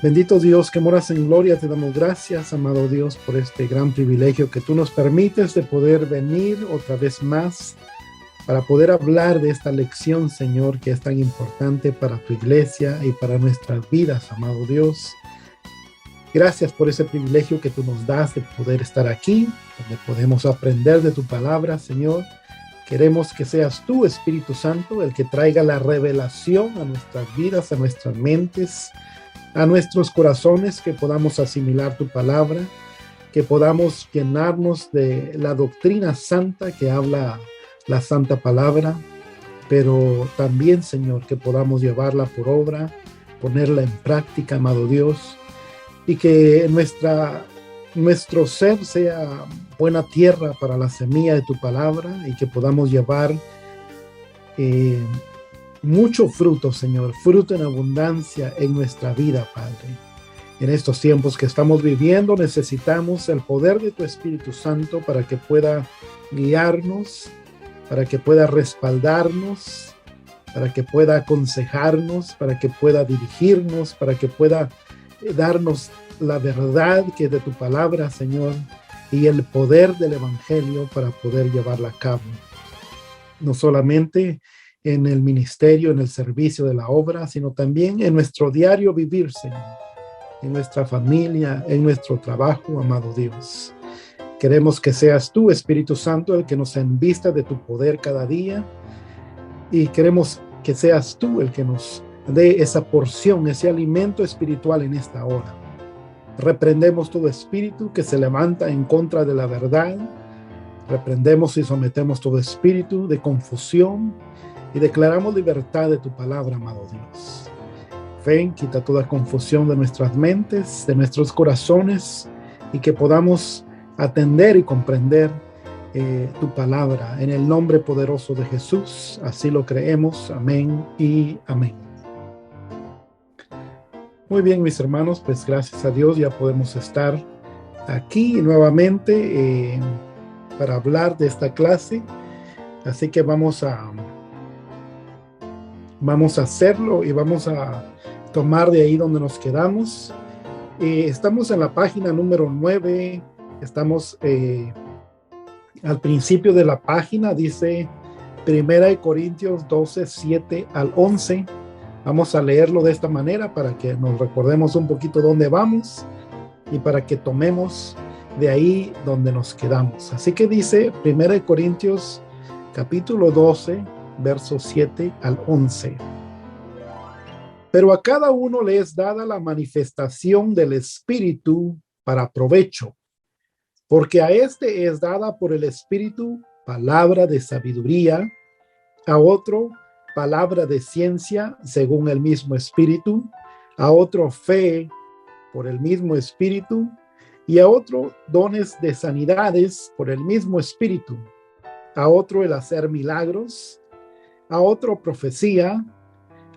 Bendito Dios que moras en gloria, te damos gracias, amado Dios, por este gran privilegio que tú nos permites de poder venir otra vez más para poder hablar de esta lección, Señor, que es tan importante para tu iglesia y para nuestras vidas, amado Dios. Gracias por ese privilegio que tú nos das de poder estar aquí, donde podemos aprender de tu palabra, Señor. Queremos que seas tú, Espíritu Santo, el que traiga la revelación a nuestras vidas, a nuestras mentes, a nuestros corazones, que podamos asimilar tu palabra, que podamos llenarnos de la doctrina santa que habla la santa palabra, pero también, Señor, que podamos llevarla por obra, ponerla en práctica, amado Dios, y que nuestro ser sea buena tierra para la semilla de tu palabra y que podamos llevar mucho fruto, Señor, fruto en abundancia en nuestra vida, Padre. En estos tiempos que estamos viviendo necesitamos el poder de tu Espíritu Santo para que pueda guiarnos, para que pueda respaldarnos, para que pueda aconsejarnos, para que pueda dirigirnos, para que pueda darnos la verdad que es de tu palabra, Señor, y el poder del Evangelio para poder llevarla a cabo. No solamente en el ministerio, en el servicio de la obra, sino también en nuestro diario vivir, Señor, en nuestra familia, en nuestro trabajo, amado Dios. Queremos que seas tú, Espíritu Santo, el que nos envista de tu poder cada día, y queremos que seas tú el que nos dé esa porción, ese alimento espiritual en esta hora. Reprendemos todo espíritu que se levanta en contra de la verdad. Reprendemos y sometemos todo espíritu de confusión y declaramos libertad de tu palabra, amado Dios. Ven, quita toda confusión de nuestras mentes, de nuestros corazones, y que podamos atender y comprender tu palabra. En el nombre poderoso de Jesús, así lo creemos. Amén y amén. Muy bien, mis hermanos, pues gracias a Dios ya podemos estar aquí nuevamente para hablar de esta clase. Así que vamos a hacerlo y vamos a tomar de ahí donde nos quedamos. Estamos en la página número 9. Estamos al principio de la página, dice 1 Corintios 12, 7 al 11. Vamos a leerlo de esta manera para que nos recordemos un poquito dónde vamos y para que tomemos de ahí donde nos quedamos. Así que dice 1 Corintios capítulo 12, versos 7 al 11. Pero a cada uno le es dada la manifestación del Espíritu para provecho, porque a este es dada por el Espíritu palabra de sabiduría, a otro palabra de ciencia según el mismo Espíritu, a otro fe por el mismo Espíritu, y a otro dones de sanidades por el mismo Espíritu, a otro el hacer milagros, a otro profecía,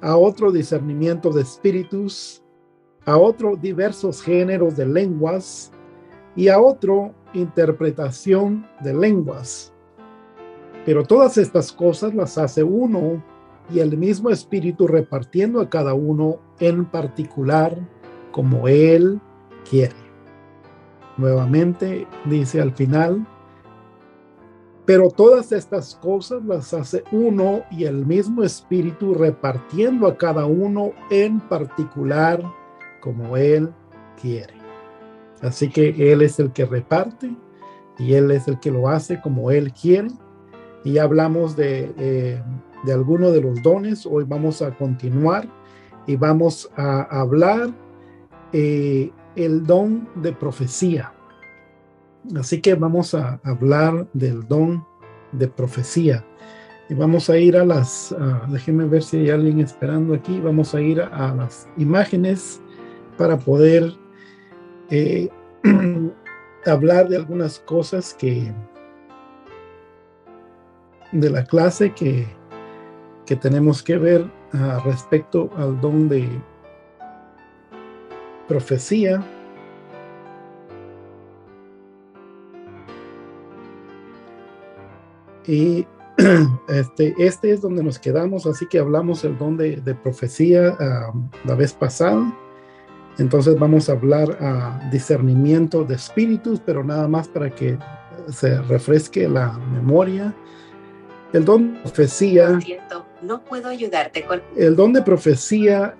a otro discernimiento de espíritus, a otro diversos géneros de lenguas, y a otro interpretación de lenguas. Pero todas estas cosas las hace uno y el mismo Espíritu, repartiendo a cada uno en particular como Él quiere. Nuevamente dice al final, pero todas estas cosas las hace uno y el mismo Espíritu, repartiendo a cada uno en particular como Él quiere. Así que Él es el que reparte y Él es el que lo hace como Él quiere. Y ya hablamos de alguno de los dones. Hoy vamos a continuar y vamos a hablar el don de profecía. Así que vamos a hablar del don de profecía. Y vamos a ir a las, déjenme ver si hay alguien esperando aquí. Vamos a ir a las imágenes para poder hablar de algunas cosas de la clase que tenemos que ver respecto al don de profecía. Y este es donde nos quedamos, así que hablamos el don de profecía la vez pasada. Entonces vamos a hablar a discernimiento de espíritus, pero nada más para que se refresque la memoria. El don de profecía. Lo siento, no puedo ayudarte con... El don de profecía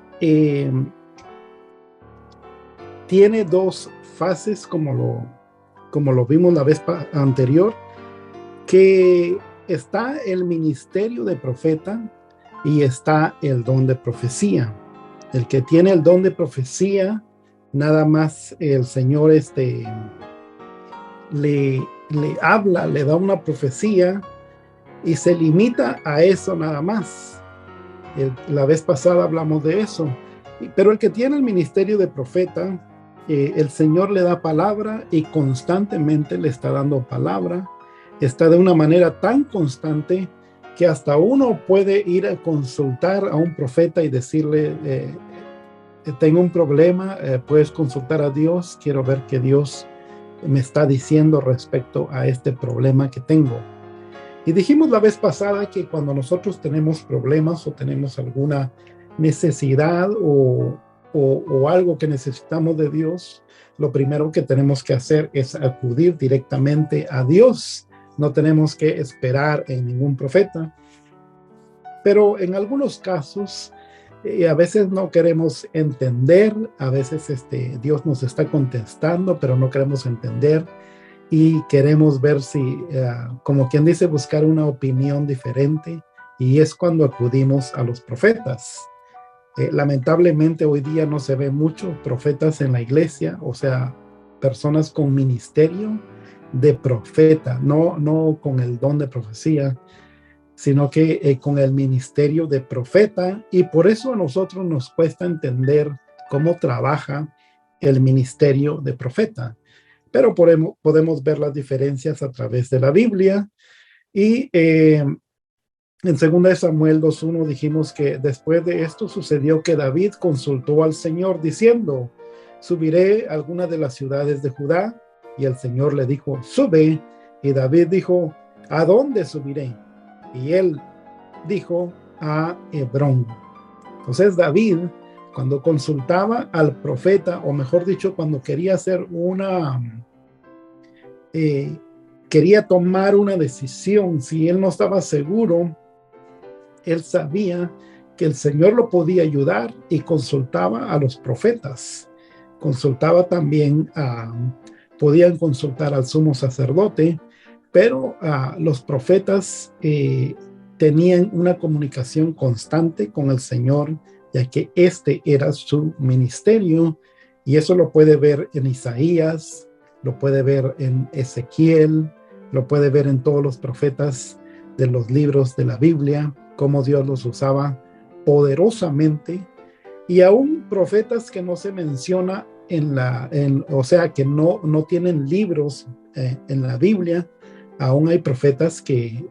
tiene dos fases, como lo vimos la vez anterior, que está el ministerio de profeta y está el don de profecía. El que tiene el don de profecía, nada más el Señor le habla, le da una profecía y se limita a eso nada más. La vez pasada hablamos de eso. Pero el que tiene el ministerio de profeta, el Señor le da palabra y constantemente le está dando palabra. Está de una manera tan constante que hasta uno puede ir a consultar a un profeta y decirle, tengo un problema, puedes consultar a Dios, quiero ver qué Dios me está diciendo respecto a este problema que tengo. Y dijimos la vez pasada que cuando nosotros tenemos problemas o tenemos alguna necesidad o algo que necesitamos de Dios, lo primero que tenemos que hacer es acudir directamente a Dios. No tenemos que esperar en ningún profeta. Pero en algunos casos, a veces no queremos entender, a veces Dios nos está contestando, pero no queremos entender. Y queremos ver si, como quien dice, buscar una opinión diferente, y es cuando acudimos a los profetas. Lamentablemente hoy día no se ve mucho profetas en la iglesia, o sea, personas con ministerio de profeta, no con el don de profecía, sino que con el ministerio de profeta, y por eso a nosotros nos cuesta entender cómo trabaja el ministerio de profeta. Pero podemos ver las diferencias a través de la Biblia. Y en 2 Samuel 2:1 dijimos que después de esto sucedió que David consultó al Señor diciendo, subiré a alguna de las ciudades de Judá, y el Señor le dijo, sube. Y David dijo, ¿a dónde subiré? Y él dijo, a Hebrón. Entonces David, cuando consultaba al profeta, o mejor dicho, cuando quería hacer quería tomar una decisión, si él no estaba seguro, él sabía que el Señor lo podía ayudar y consultaba a los profetas. Consultaba también podían consultar al sumo sacerdote, pero los profetas tenían una comunicación constante con el Señor, ya que este era su ministerio, y eso lo puede ver en Isaías, lo puede ver en Ezequiel, lo puede ver en todos los profetas de los libros de la Biblia, cómo Dios los usaba poderosamente, y aún profetas que no se menciona o sea, que no tienen libros en la Biblia. Aún hay profetas que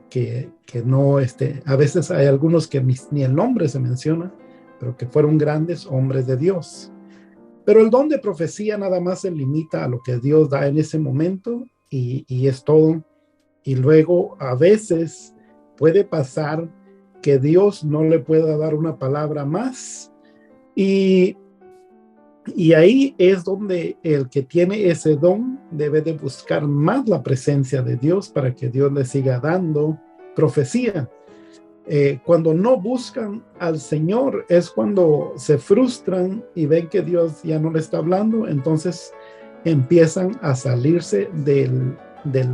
no, a veces hay algunos que ni el nombre se menciona, pero que fueron grandes hombres de Dios. Pero el don de profecía nada más se limita a lo que Dios da en ese momento, y es todo. Y luego a veces puede pasar que Dios no le pueda dar una palabra más, y ahí es donde el que tiene ese don debe de buscar más la presencia de Dios para que Dios le siga dando profecía. Cuando no buscan al Señor es cuando se frustran y ven que Dios ya no le está hablando, entonces empiezan a salirse del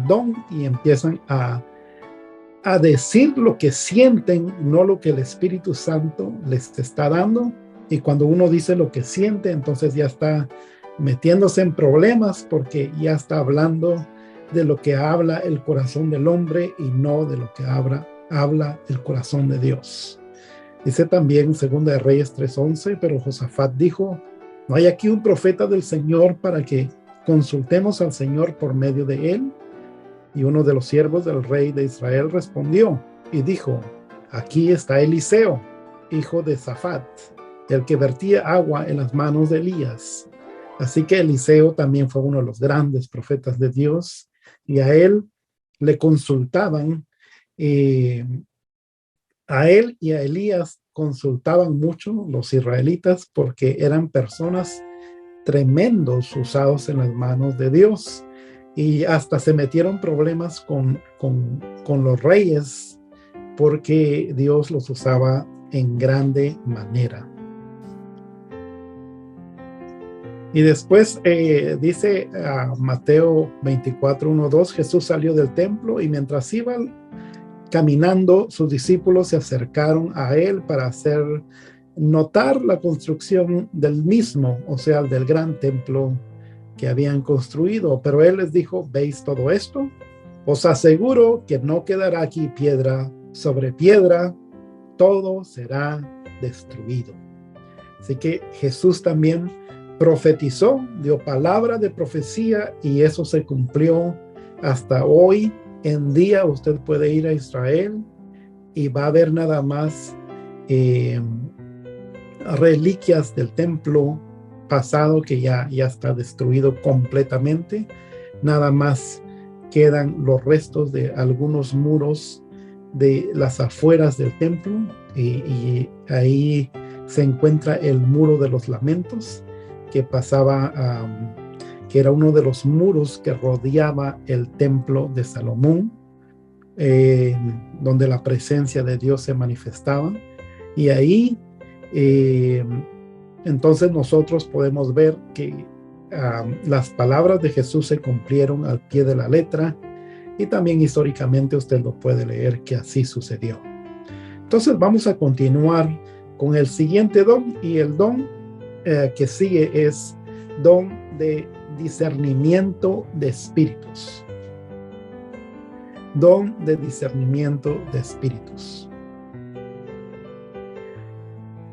don y empiezan a decir lo que sienten, no lo que el Espíritu Santo les está dando. Y cuando uno dice lo que siente, entonces ya está metiéndose en problemas, porque ya está hablando de lo que habla el corazón del hombre y no de lo que habla el corazón de Dios. Dice también 2 de Reyes 3:11, pero Josafat dijo, ¿no hay aquí un profeta del Señor para que consultemos al Señor por medio de él? Y uno de los siervos del rey de Israel respondió y dijo, aquí está Eliseo, hijo de Safat, el que vertía agua en las manos de Elías. Así que Eliseo también fue uno de los grandes profetas de Dios, y a él le consultaban, a él y a Elías consultaban mucho los israelitas, porque eran personas tremendos usados en las manos de Dios. Y hasta se metieron problemas con los reyes porque Dios los usaba en grande manera. Y después dice Mateo 24, 1, 2, Jesús salió del templo y mientras iba caminando, sus discípulos se acercaron a él para hacer notar la construcción del mismo, o sea, del gran templo que habían construido. Pero él les dijo, ¿veis todo esto? Os aseguro que no quedará aquí piedra sobre piedra, todo será destruido. Así que Jesús también profetizó, dio palabra de profecía y eso se cumplió hasta hoy en día. Usted puede ir a Israel y va a ver nada más reliquias del templo pasado que ya está destruido completamente. Nada más quedan los restos de algunos muros de las afueras del templo y ahí se encuentra el muro de los lamentos que pasaba, que era uno de los muros que rodeaba el templo de Salomón, donde la presencia de Dios se manifestaba. Y ahí entonces nosotros podemos ver que las palabras de Jesús se cumplieron al pie de la letra, y también históricamente usted lo puede leer que así sucedió. Entonces vamos a continuar con el siguiente don, y el don que sigue es don de discernimiento de espíritus. Don de discernimiento de espíritus.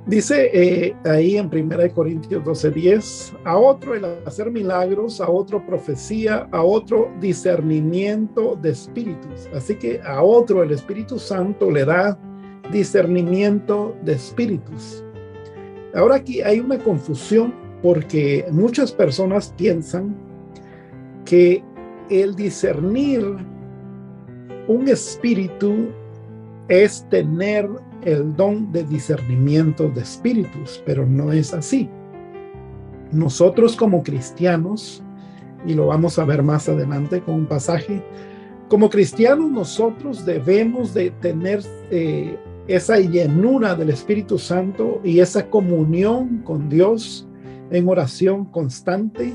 Dice ahí en 1 Corintios 12:10, a otro el hacer milagros, a otro profecía, a otro discernimiento de espíritus. Así que a otro el Espíritu Santo le da discernimiento de espíritus. Ahora aquí hay una confusión porque muchas personas piensan que el discernir un espíritu es tener el don de discernimiento de espíritus, pero no es así. Nosotros como cristianos, y lo vamos a ver más adelante con un pasaje, como cristianos nosotros debemos de tener esa llenura del Espíritu Santo y esa comunión con Dios en oración constante,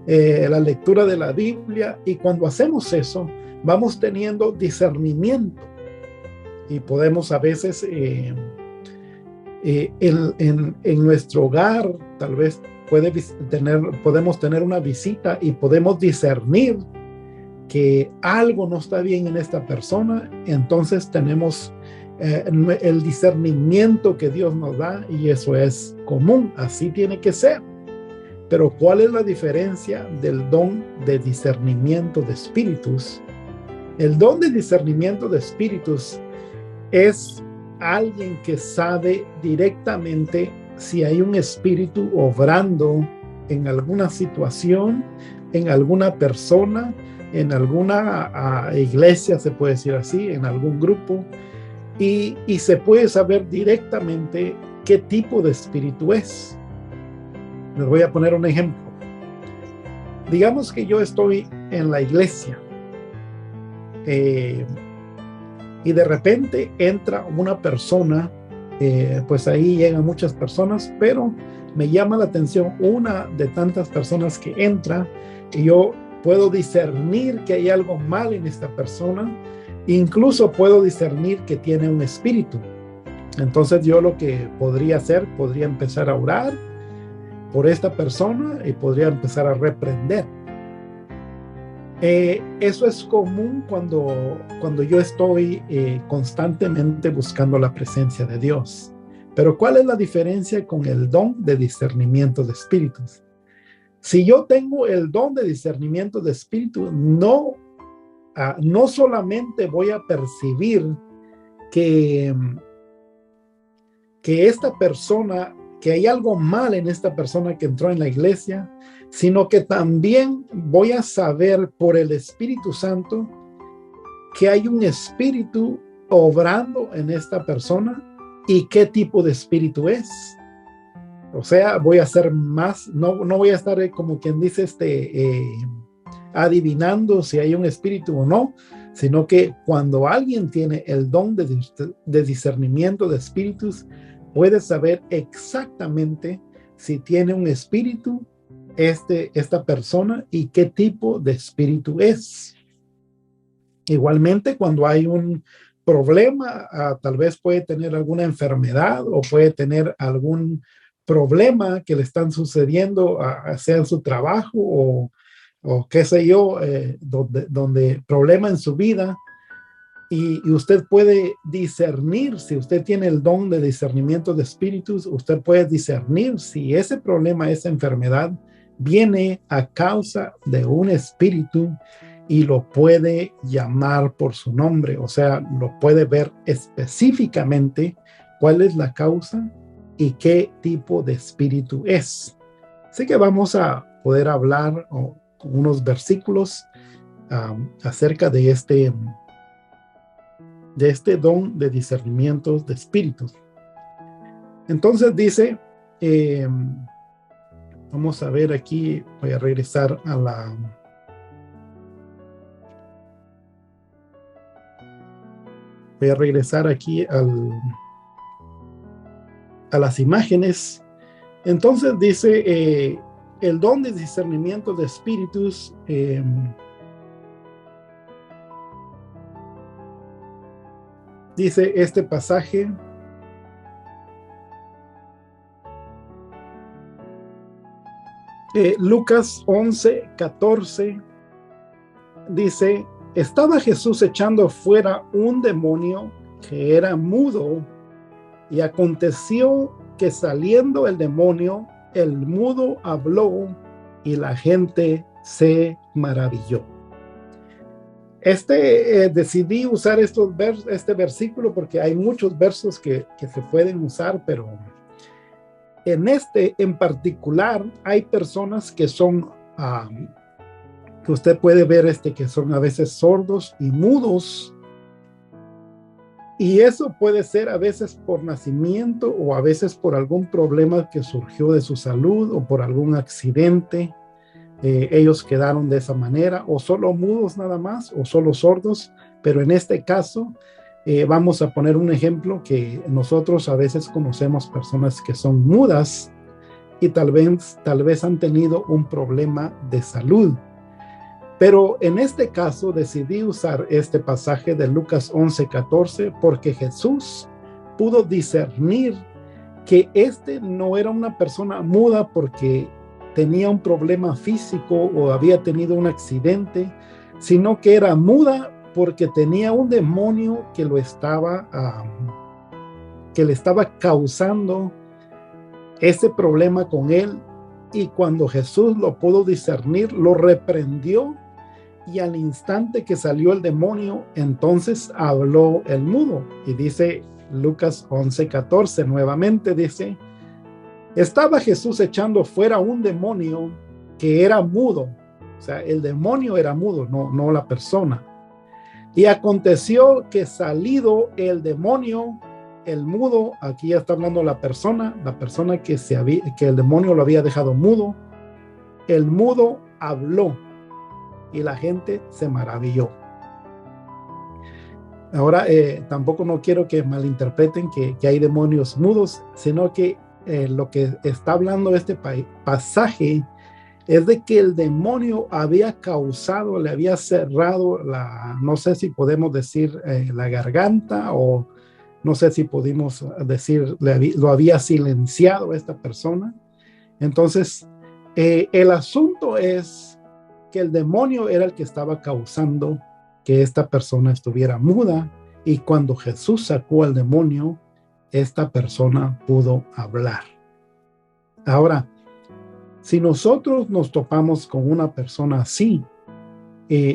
la lectura de la Biblia, y cuando hacemos eso vamos teniendo discernimiento y podemos a veces en nuestro hogar tal vez podemos tener una visita y podemos discernir que algo no está bien en esta persona. Entonces tenemos el discernimiento que Dios nos da, y eso es común, así tiene que ser. Pero ¿cuál es la diferencia del don de discernimiento de espíritus? El don de discernimiento de espíritus es alguien que sabe directamente si hay un espíritu obrando en alguna situación, en alguna persona, en alguna iglesia, se puede decir así, en algún grupo, y se puede saber directamente qué tipo de espíritu es. Les voy a poner un ejemplo. Digamos que yo estoy en la iglesia y de repente entra una persona, pues ahí llegan muchas personas, pero me llama la atención una de tantas personas que entra, y yo puedo discernir que hay algo mal en esta persona, incluso puedo discernir que tiene un espíritu. Entonces yo lo que podría hacer, podría empezar a orar por esta persona y podría empezar a reprender. Eso es común cuando yo estoy constantemente buscando la presencia de Dios. Pero ¿cuál es la diferencia con el don de discernimiento de espíritus? Si yo tengo el don de discernimiento de espíritu, no solamente voy a percibir que esta persona, que hay algo mal en esta persona que entró en la iglesia, sino que también voy a saber por el Espíritu Santo que hay un espíritu obrando en esta persona y qué tipo de espíritu es. O sea, voy a hacer más, no voy a estar como quien dice, adivinando si hay un espíritu o no, sino que cuando alguien tiene el don de discernimiento de espíritus, puede saber exactamente si tiene un espíritu esta persona y qué tipo de espíritu es. Igualmente, cuando hay un problema, tal vez puede tener alguna enfermedad o puede tener algún problema que le están sucediendo, sea en su trabajo o qué sé yo, donde problema en su vida, y usted puede discernir, si usted tiene el don de discernimiento de espíritus, usted puede discernir si ese problema, esa enfermedad, viene a causa de un espíritu y lo puede llamar por su nombre, o sea, lo puede ver específicamente cuál es la causa y qué tipo de espíritu es. Así que vamos a poder hablar unos versículos acerca de este don de discernimiento de espíritus. Entonces dice, vamos a ver aquí, voy a regresar aquí a las imágenes. Entonces dice, el don de discernimiento de espíritus, dice este pasaje, Lucas 11:14, dice, estaba Jesús echando fuera un demonio que era mudo, y aconteció que saliendo el demonio, el mudo habló y la gente se maravilló. Decidí usar este versículo porque hay muchos versos que se pueden usar, pero en particular hay personas que son, que usted puede ver que son a veces sordos y mudos, y eso puede ser a veces por nacimiento o a veces por algún problema que surgió de su salud o por algún accidente. Ellos quedaron de esa manera, o solo mudos nada más, o solo sordos, pero en este caso vamos a poner un ejemplo que nosotros a veces conocemos personas que son mudas y tal vez han tenido un problema de salud. Pero en este caso decidí usar este pasaje de Lucas 11:14 porque Jesús pudo discernir que no era una persona muda porque tenía un problema físico o había tenido un accidente, sino que era muda porque tenía un demonio que le estaba causando ese problema con él, y cuando Jesús lo pudo discernir, lo reprendió, y al instante que salió el demonio, entonces habló el mudo. Y dice Lucas 11:14 nuevamente, dice, estaba Jesús echando fuera un demonio que era mudo. O sea, el demonio era mudo, no la persona. Y aconteció que salido el demonio, el mudo, aquí ya está hablando la persona que el demonio lo había dejado mudo, el mudo habló y la gente se maravilló. Ahora, tampoco no quiero que malinterpreten que hay demonios mudos, sino que lo que está hablando este pasaje es de que el demonio había causado, le había cerrado no sé si podemos decir la garganta, o no sé si pudimos decir, lo había silenciado a esta persona. Entonces, el asunto es que el demonio era el que estaba causando que esta persona estuviera muda, y cuando Jesús sacó al demonio, esta persona pudo hablar. Ahora, si nosotros nos topamos con una persona así,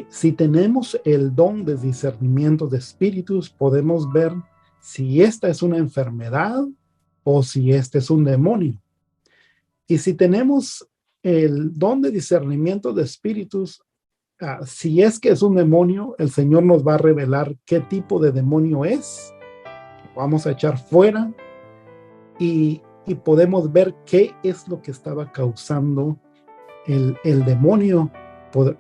si tenemos el don de discernimiento de espíritus, podemos ver si esta es una enfermedad o si este es un demonio. Y si tenemos el don de discernimiento de espíritus, si es que es un demonio, el Señor nos va a revelar qué tipo de demonio es. Vamos a echar fuera, y y podemos ver qué es lo que estaba causando el demonio,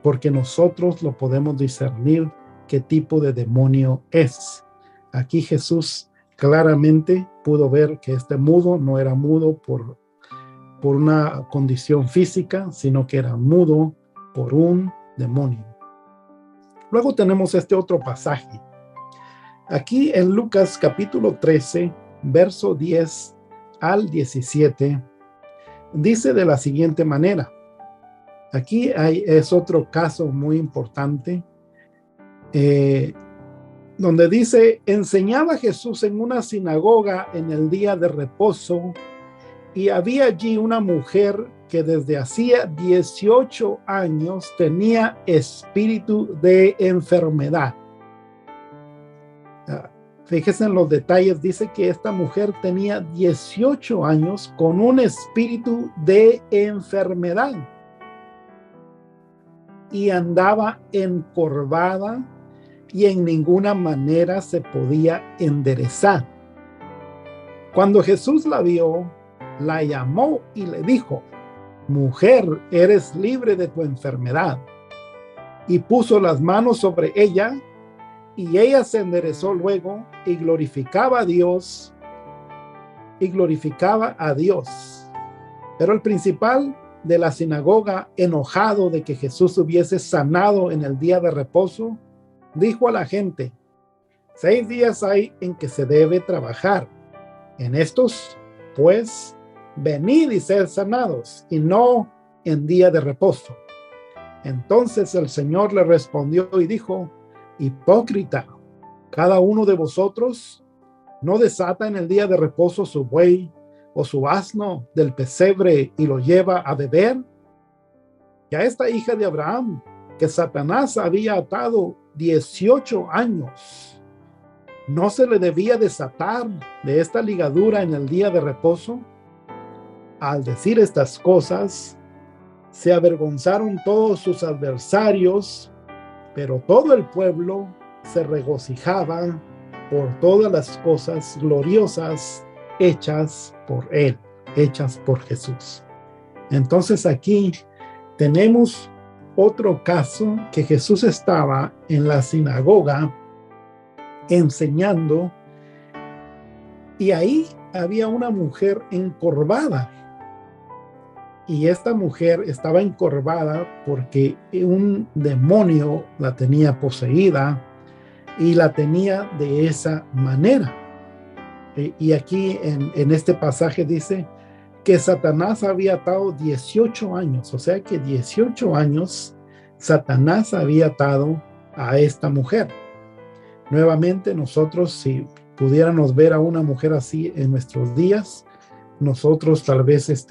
porque nosotros lo podemos discernir qué tipo de demonio es. Aquí Jesús claramente pudo ver que este mudo no era mudo por una condición física, sino que era mudo por un demonio. Luego tenemos este otro pasaje. Aquí en Lucas capítulo 13, verso 10 al 17, dice de la siguiente manera. Aquí es otro caso muy importante, donde dice: enseñaba Jesús en una sinagoga en el día de reposo, y había allí una mujer que desde hacía 18 años tenía espíritu de enfermedad. Fíjense en los detalles, dice que esta mujer tenía 18 años con un espíritu de enfermedad y andaba encorvada y en ninguna manera se podía enderezar. Cuando Jesús la vio, la llamó y le dijo: mujer, eres libre de tu enfermedad. Y puso las manos sobre ella, y ella se enderezó luego y glorificaba a Dios. Pero el principal de la sinagoga, enojado de que Jesús hubiese sanado en el día de reposo, dijo a la gente: 6 días hay en que se debe trabajar. En estos, pues, venid y sed sanados, y no en día de reposo. Entonces el Señor le respondió y dijo: hipócrita, cada uno de vosotros no desata en el día de reposo su buey o su asno del pesebre y lo lleva a beber. Y a esta hija de Abraham, que Satanás había atado 18 años, ¿no se le debía desatar de esta ligadura en el día de reposo? Al decir estas cosas, se avergonzaron todos sus adversarios, pero todo el pueblo se regocijaba por todas las cosas gloriosas hechas por él, hechas por Jesús. Entonces aquí tenemos otro caso, que Jesús estaba en la sinagoga enseñando, y ahí había una mujer encorvada. Y esta mujer estaba encorvada porque un demonio la tenía poseída y la tenía de esa manera. Y aquí en este pasaje dice que Satanás había atado 18 años, o sea que 18 años Satanás había atado a esta mujer. Nuevamente, nosotros, si pudiéramos ver a una mujer así en nuestros días, nosotros tal vez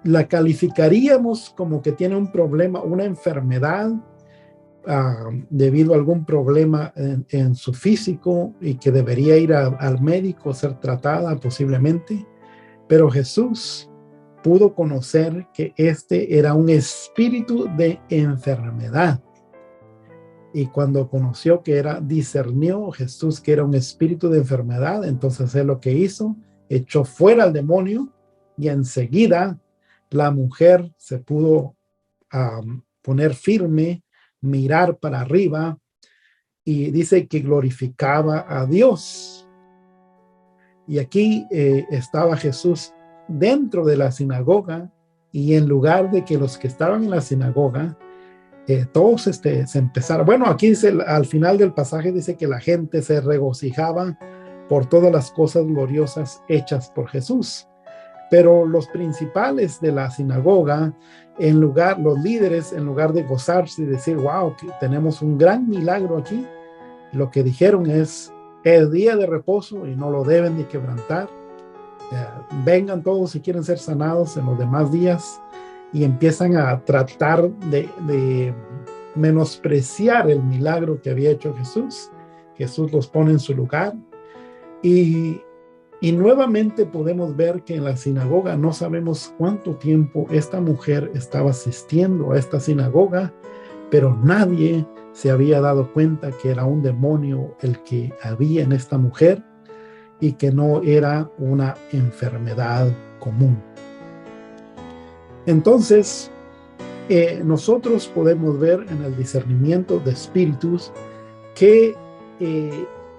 la calificaríamos como que tiene un problema, una enfermedad, debido a algún problema en su físico, y que debería ir al médico, ser tratada posiblemente. Pero Jesús pudo conocer que este era un espíritu de enfermedad. Y cuando conoció que discernió Jesús que era un espíritu de enfermedad, entonces él lo que hizo, echó fuera al demonio, y enseguida la mujer se pudo poner firme, mirar para arriba, y dice que glorificaba a Dios. Y aquí estaba Jesús dentro de la sinagoga, y en lugar de que los que estaban en la sinagoga, todos se empezaron, bueno, aquí dice, al final del pasaje dice que la gente se regocijaba por todas las cosas gloriosas hechas por Jesús. Pero los principales de la sinagoga, los líderes, en lugar de gozarse y decir: wow, que tenemos un gran milagro aquí, lo que dijeron es: el día de reposo y no lo deben de quebrantar. Vengan todos si quieren ser sanados en los demás días. Y empiezan a tratar de menospreciar el milagro que había hecho Jesús. Jesús los pone en su lugar. Y nuevamente podemos ver que en la sinagoga, no sabemos cuánto tiempo esta mujer estaba asistiendo a esta sinagoga, pero nadie se había dado cuenta que era un demonio el que había en esta mujer. y que no era una enfermedad común. Entonces, nosotros podemos ver en el discernimiento de espíritus que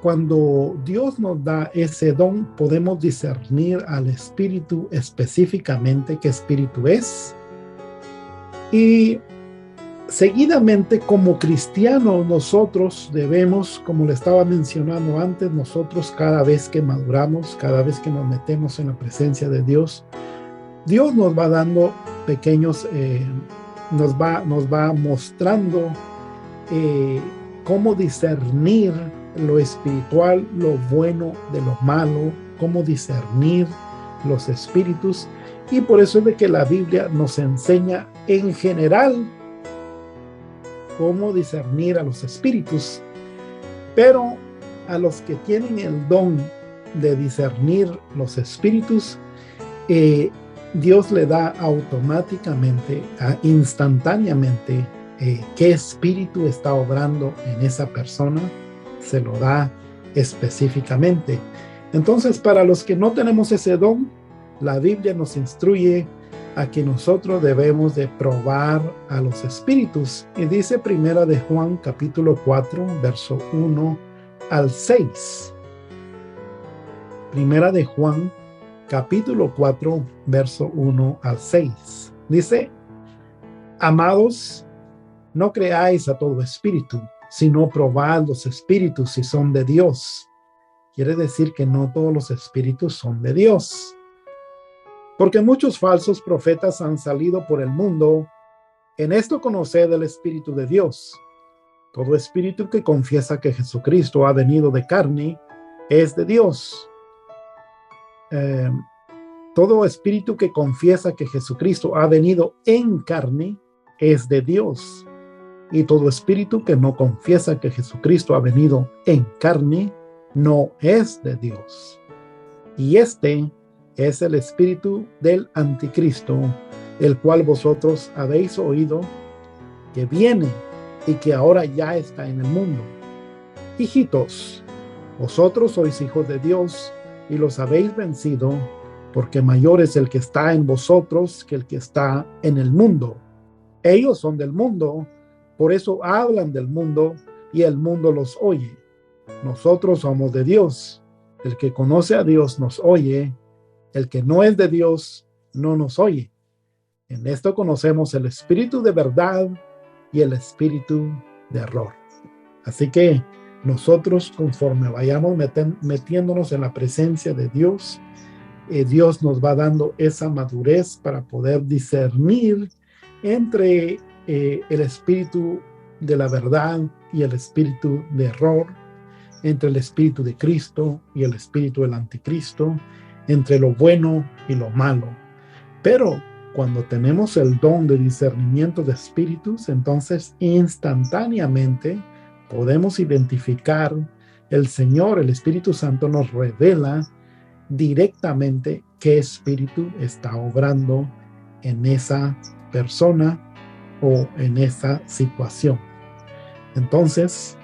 cuando Dios nos da ese don, podemos discernir al espíritu específicamente qué espíritu es. Y seguidamente, como cristianos, nosotros debemos, como le estaba mencionando antes, nosotros cada vez que maduramos, cada vez que nos metemos en la presencia de Dios, Dios nos va dando pequeños, nos va mostrando cómo discernir lo espiritual, lo bueno de lo malo, cómo discernir los espíritus. Y por eso es de que la Biblia nos enseña en general cómo discernir a los espíritus, pero a los que tienen el don de discernir los espíritus, Dios le da automáticamente, instantáneamente, qué espíritu está obrando en esa persona, se lo da específicamente. Entonces, para los que no tenemos ese don, la Biblia nos instruye a que nosotros debemos de probar a los espíritus. Y dice Primera de Juan, capítulo 4, verso 1 al 6. Primera de Juan, capítulo 4, verso 1 al 6. Dice: amados, no creáis a todo espíritu, sino probad los espíritus si son de Dios. Quiere decir que no todos los espíritus son de Dios. Porque muchos falsos profetas han salido por el mundo. En esto conoced el Espíritu de Dios. Todo espíritu que confiesa que Jesucristo ha venido de carne es de Dios. Todo espíritu que confiesa que Jesucristo ha venido en carne es de Dios. Y todo espíritu que no confiesa que Jesucristo ha venido en carne no es de Dios. Y este es el espíritu del anticristo, el cual vosotros habéis oído que viene y que ahora ya está en el mundo. Hijitos, vosotros sois hijos de Dios y los habéis vencido, porque mayor es el que está en vosotros que el que está en el mundo. Ellos son del mundo, por eso hablan del mundo y el mundo los oye. Nosotros somos de Dios. El que conoce a Dios nos oye. El que no es de Dios no nos oye. En esto conocemos el espíritu de verdad y el espíritu de error. Así que nosotros, conforme vayamos metiéndonos en la presencia de Dios, Dios nos va dando esa madurez para poder discernir entre el espíritu de la verdad y el espíritu de error, entre el espíritu de Cristo y el espíritu del anticristo, entre lo bueno y lo malo. Pero cuando tenemos el don de discernimiento de espíritus, entonces instantáneamente podemos identificar, el Señor, el Espíritu Santo nos revela directamente qué espíritu está obrando en esa persona o en esa situación. Entonces,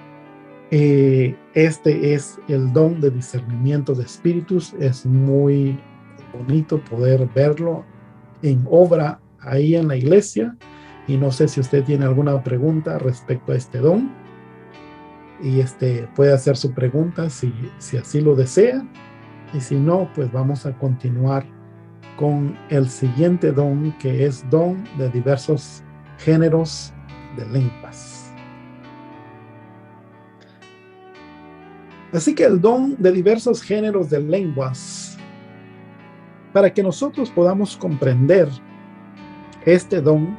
este es el don de discernimiento de espíritus. Es muy bonito poder verlo en obra ahí en la iglesia. Y no sé si usted tiene alguna pregunta respecto a este don. Y puede hacer su pregunta si así lo desea. Y si no, pues vamos a continuar con el siguiente don, que es don de diversos géneros de lenguas. Así que el don de diversos géneros de lenguas, para que nosotros podamos comprender este don,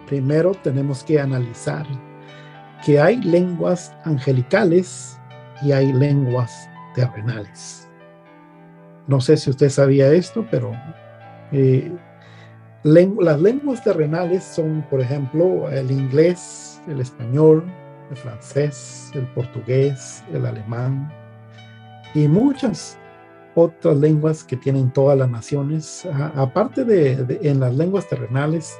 primero tenemos que analizar que hay lenguas angelicales y hay lenguas terrenales. No sé si usted sabía esto, pero las lenguas terrenales son, por ejemplo, el inglés, el español, el francés, el portugués, el alemán y muchas otras lenguas que tienen todas las naciones. Aparte en las lenguas terrenales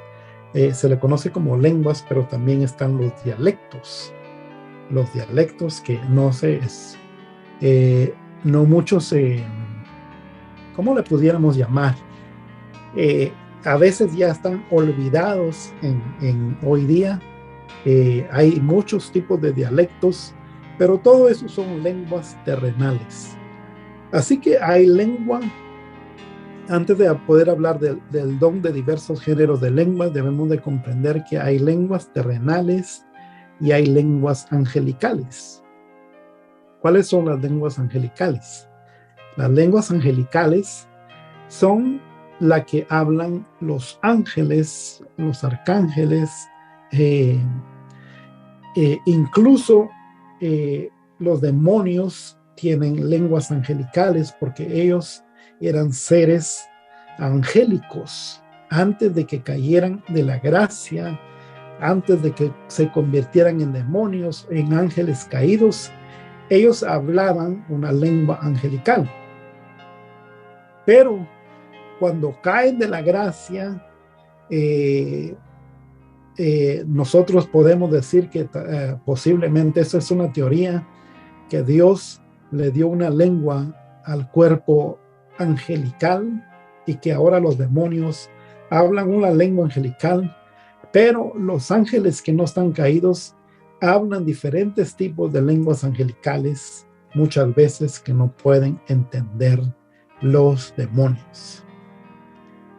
se le conoce como lenguas, pero también están los dialectos. Los dialectos que no muchos ¿cómo le pudiéramos llamar? A veces ya están olvidados en hoy día. Hay muchos tipos de dialectos, pero todo eso son lenguas terrenales. Así que hay lengua. Antes de poder hablar del don de diversos géneros de lenguas, debemos de comprender que hay lenguas terrenales y hay lenguas angelicales. ¿Cuáles son las lenguas angelicales? Las lenguas angelicales son la que hablan los ángeles, los arcángeles, incluso los demonios tienen lenguas angelicales porque ellos eran seres angélicos antes de que cayeran de la gracia, antes de que se convirtieran en demonios, en ángeles caídos. Ellos hablaban una lengua angelical. Pero cuando caen de la gracia, nosotros podemos decir que posiblemente eso es una teoría, que Dios le dio una lengua al cuerpo angelical y que ahora los demonios hablan una lengua angelical, pero los ángeles que no están caídos hablan diferentes tipos de lenguas angelicales, muchas veces que no pueden entender los demonios.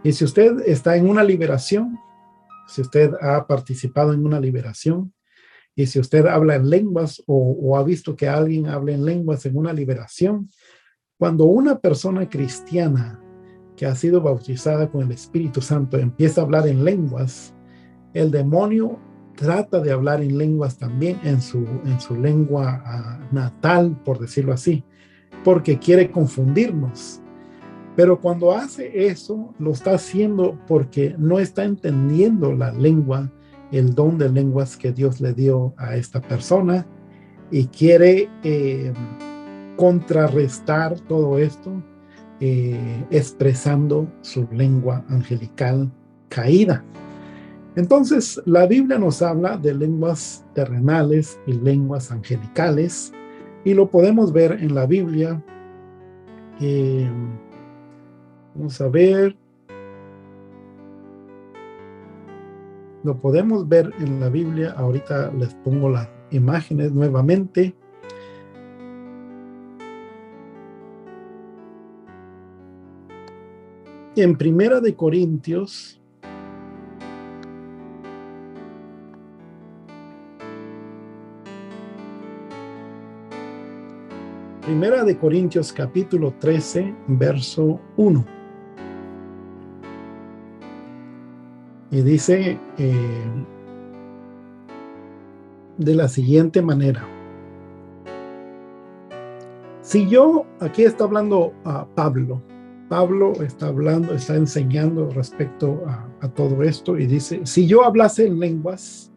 Y si usted está en una liberación, si usted ha participado en una liberación, y si usted habla en lenguas o ha visto que alguien habla en lenguas en una liberación, cuando una persona cristiana que ha sido bautizada con el Espíritu Santo empieza a hablar en lenguas, el demonio trata de hablar en lenguas también en su lengua natal, por decirlo así, porque quiere confundirnos. Pero cuando hace eso, lo está haciendo porque no está entendiendo la lengua, el don de lenguas que Dios le dio a esta persona, y quiere contrarrestar todo esto expresando su lengua angelical caída. Entonces, la Biblia nos habla de lenguas terrenales y lenguas angelicales, y lo podemos ver en la Biblia. Vamos a ver. Lo podemos ver en la Biblia. Ahorita les pongo las imágenes nuevamente. En Primera de Corintios, capítulo 13, verso 1. Y dice de la siguiente manera. Si yo, aquí está hablando a Pablo está enseñando respecto a todo esto, y dice, si yo hablase en lenguas,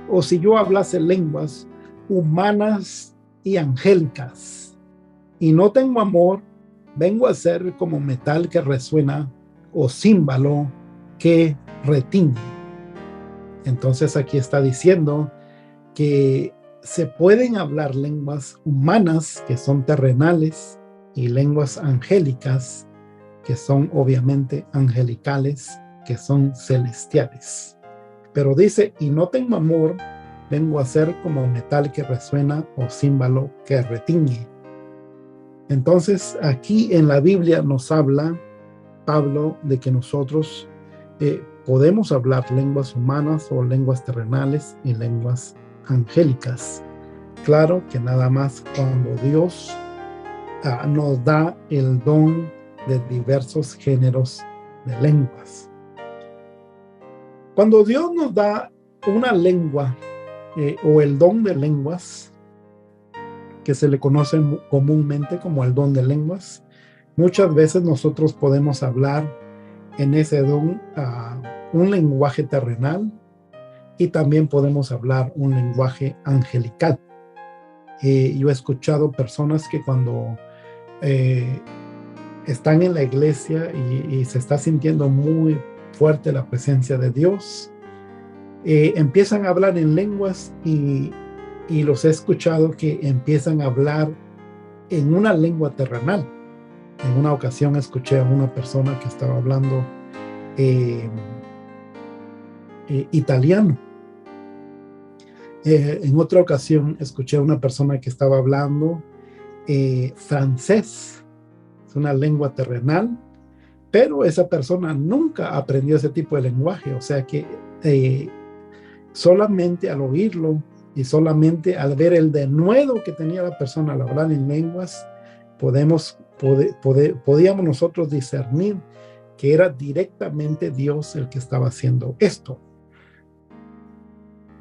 o si yo hablase lenguas humanas y angélicas, y no tengo amor, vengo a ser como metal que resuena, o címbalo que retiñe. Entonces aquí está diciendo que se pueden hablar lenguas humanas, que son terrenales, y lenguas angélicas, que son obviamente angelicales, que son celestiales. Pero dice, y no tengo amor, vengo a ser como metal que resuena o címbalo que retiñe. Entonces aquí en la Biblia nos habla Pablo de que nosotros podemos hablar lenguas humanas o lenguas terrenales y lenguas angélicas. Claro que nada más cuando Dios nos da el don de diversos géneros de lenguas. Cuando Dios nos da una lengua o el don de lenguas, que se le conoce comúnmente como el don de lenguas, muchas veces nosotros podemos hablar en ese don un lenguaje terrenal, y también podemos hablar un lenguaje angelical. Yo he escuchado personas que cuando están en la iglesia y se está sintiendo muy fuerte la presencia de Dios, empiezan a hablar en lenguas, y los he escuchado que empiezan a hablar en una lengua terrenal. En una ocasión escuché a una persona que estaba hablando italiano. En otra ocasión escuché a una persona que estaba hablando francés. Es una lengua terrenal, pero esa persona nunca aprendió ese tipo de lenguaje. O sea que solamente al oírlo y solamente al ver el denuedo que tenía la persona al hablar en lenguas, podíamos nosotros discernir que era directamente Dios el que estaba haciendo esto.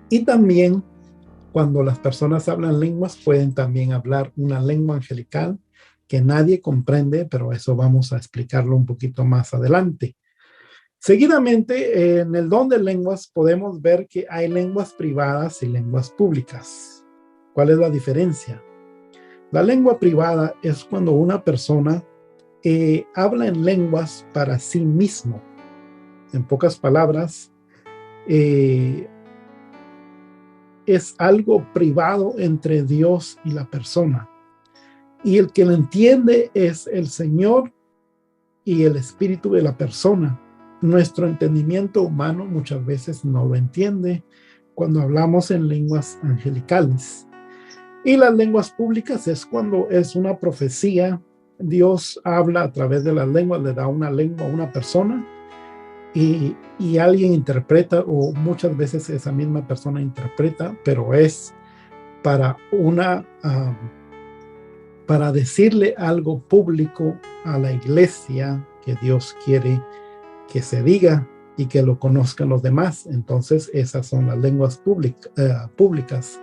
Y también cuando las personas hablan lenguas, pueden también hablar una lengua angelical que nadie comprende, pero eso vamos a explicarlo un poquito más adelante. Seguidamente, en el don de lenguas podemos ver que hay lenguas privadas y lenguas públicas. ¿Cuál es la diferencia? La lengua privada es cuando una persona habla en lenguas para sí mismo. En pocas palabras, es algo privado entre Dios y la persona. Y el que lo entiende es el Señor y el espíritu de la persona. Nuestro entendimiento humano muchas veces no lo entiende cuando hablamos en lenguas angelicales. Y las lenguas públicas es cuando es una profecía. Dios habla a través de las lenguas, le da una lengua a una persona y alguien interpreta, o muchas veces esa misma persona interpreta, pero es para para decirle algo público a la iglesia que Dios quiere que se diga y que lo conozcan los demás. Entonces esas son las lenguas públicas.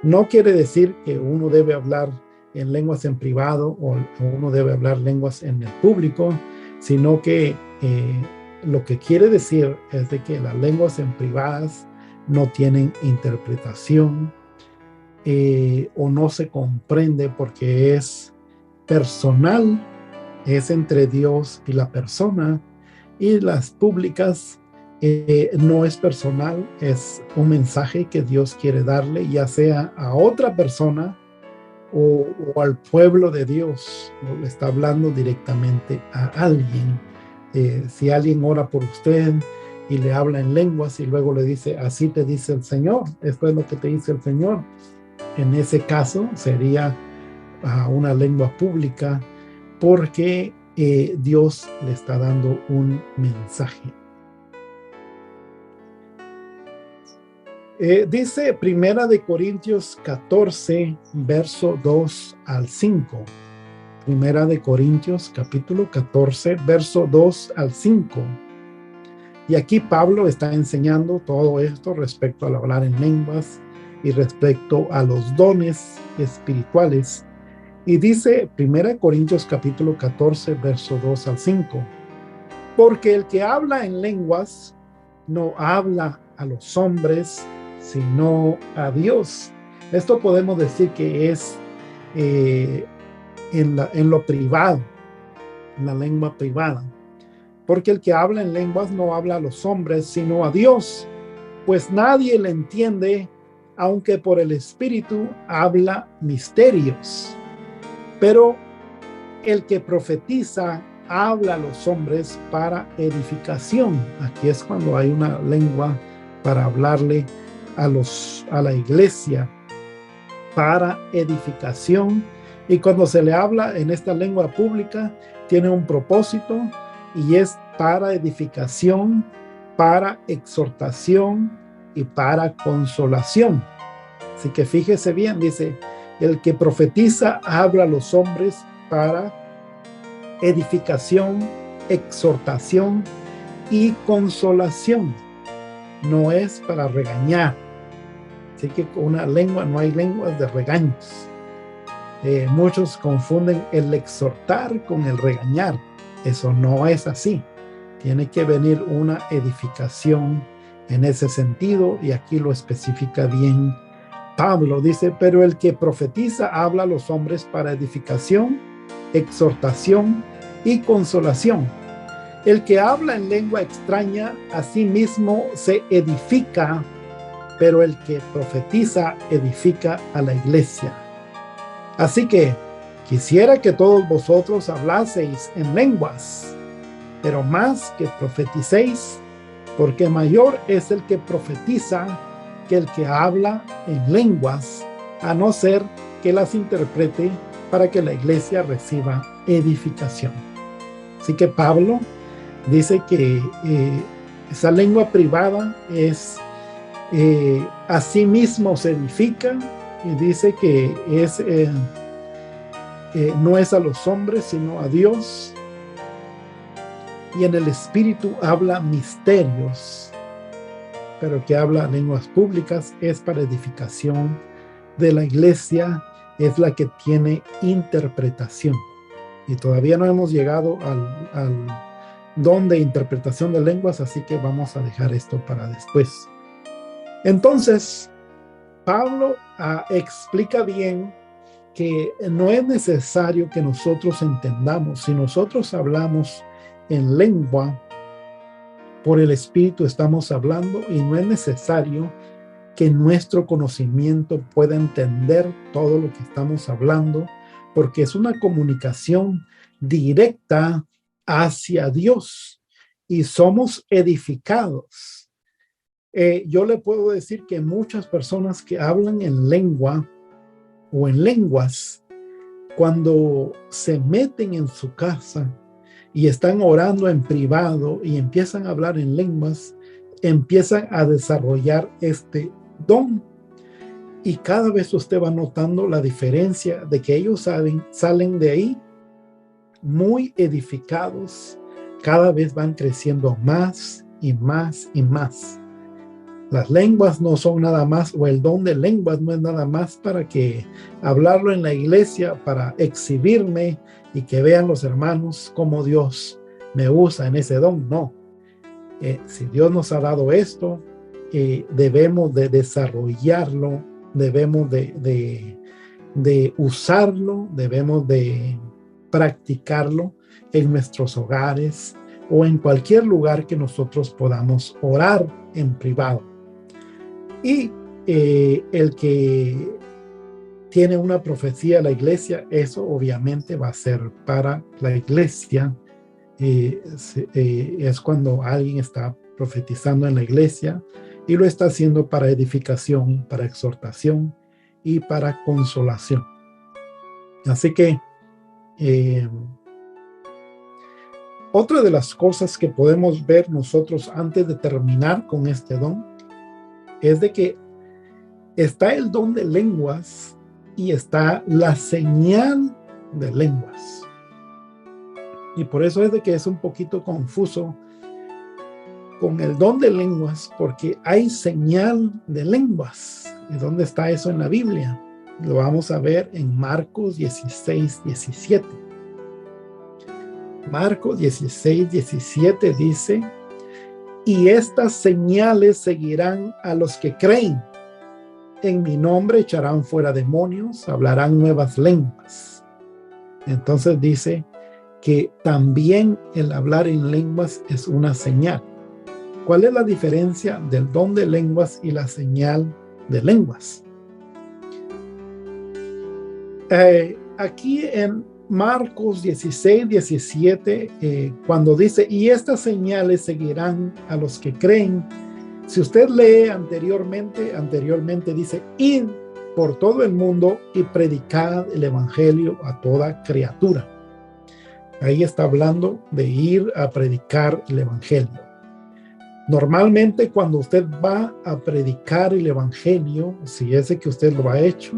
No quiere decir que uno debe hablar en lenguas en privado o uno debe hablar lenguas en el público, sino que lo que quiere decir es de que las lenguas en privadas no tienen interpretación o no se comprende porque es personal, es entre Dios y la persona. Y las públicas no es personal, es un mensaje que Dios quiere darle, ya sea a otra persona o al pueblo de Dios. Le está hablando directamente a alguien. Si alguien ora por usted y le habla en lenguas y luego le dice, así te dice el Señor, esto es lo que te dice el Señor. En ese caso sería una lengua pública porque Dios le está dando un mensaje. Dice Primera de Corintios 14, verso 2 al 5. Primera de Corintios, capítulo 14, verso 2 al 5. Y aquí Pablo está enseñando todo esto respecto al hablar en lenguas y respecto a los dones espirituales. Y dice 1 Corintios capítulo 14, verso 2 al 5. Porque el que habla en lenguas no habla a los hombres, sino a Dios. Esto podemos decir que es en lo privado, en la lengua privada. Porque el que habla en lenguas no habla a los hombres, sino a Dios. Pues nadie le entiende, aunque por el Espíritu habla misterios. Pero el que profetiza habla a los hombres para edificación. Aquí es cuando hay una lengua para hablarle a la iglesia para edificación. Y cuando se le habla en esta lengua pública, tiene un propósito y es para edificación, para exhortación y para consolación. Así que fíjese bien, dice, el que profetiza habla a los hombres para edificación, exhortación y consolación. No es para regañar. Así que con una lengua no hay lenguas de regaños. Muchos confunden el exhortar con el regañar. Eso no es así. Tiene que venir una edificación en ese sentido, y aquí lo especifica bien Pablo. Dice, pero el que profetiza habla a los hombres para edificación, exhortación y consolación. El que habla en lengua extraña a sí mismo se edifica, pero el que profetiza edifica a la iglesia. Así que Quisiera que todos vosotros hablaseis en lenguas, pero más que profeticéis, porque mayor es el que profetiza que el que habla en lenguas, a no ser que las interprete para que la iglesia reciba edificación. Así que Pablo dice que esa lengua privada es a sí mismo se edifica, y dice que es no es a los hombres sino a Dios, y en el espíritu habla misterios, pero que habla lenguas públicas es para edificación de la iglesia, es la que tiene interpretación. Y todavía no hemos llegado al don de interpretación de lenguas, así que vamos a dejar esto para después. Entonces, Pablo explica bien que no es necesario que nosotros entendamos. Si nosotros hablamos en lengua, por el Espíritu estamos hablando, y no es necesario que nuestro conocimiento pueda entender todo lo que estamos hablando, porque es una comunicación directa hacia Dios y somos edificados. Yo le puedo decir que muchas personas que hablan en lengua o en lenguas, cuando se meten en su casa y están orando en privado y empiezan a hablar en lenguas, empiezan a desarrollar este don. Y cada vez usted va notando la diferencia de que ellos salen de ahí muy edificados, cada vez van creciendo más y más y más. Las lenguas no son nada más, o el don de lenguas no es nada más para que hablarlo en la iglesia, para exhibirme y que vean los hermanos cómo Dios me usa en ese don. No. Si Dios nos ha dado esto, debemos de desarrollarlo, debemos de usarlo, debemos de practicarlo en nuestros hogares o en cualquier lugar que nosotros podamos orar en privado. Y el que tiene una profecía a la iglesia, eso obviamente va a ser para la iglesia. Es cuando alguien está profetizando en la iglesia y lo está haciendo para edificación, para exhortación y para consolación. Así que otra de las cosas que podemos ver nosotros antes de terminar con este don es de que está el don de lenguas y está la señal de lenguas. Y por eso es de que es un poquito confuso con el don de lenguas, porque hay señal de lenguas. ¿Y dónde está eso en la Biblia? Lo vamos a ver en Marcos 16, 17. Marcos 16, 17 dice: y estas señales seguirán a los que creen. En mi nombre echarán fuera demonios, hablarán nuevas lenguas. Entonces dice que también el hablar en lenguas es una señal. ¿Cuál es la diferencia del don de lenguas y la señal de lenguas? Aquí en Marcos 16, 17, cuando dice, y estas señales seguirán a los que creen. Si usted lee anteriormente dice, id por todo el mundo y predicad el evangelio a toda criatura. Ahí está hablando de ir a predicar el evangelio. Normalmente cuando usted va a predicar el evangelio, si es que usted lo ha hecho,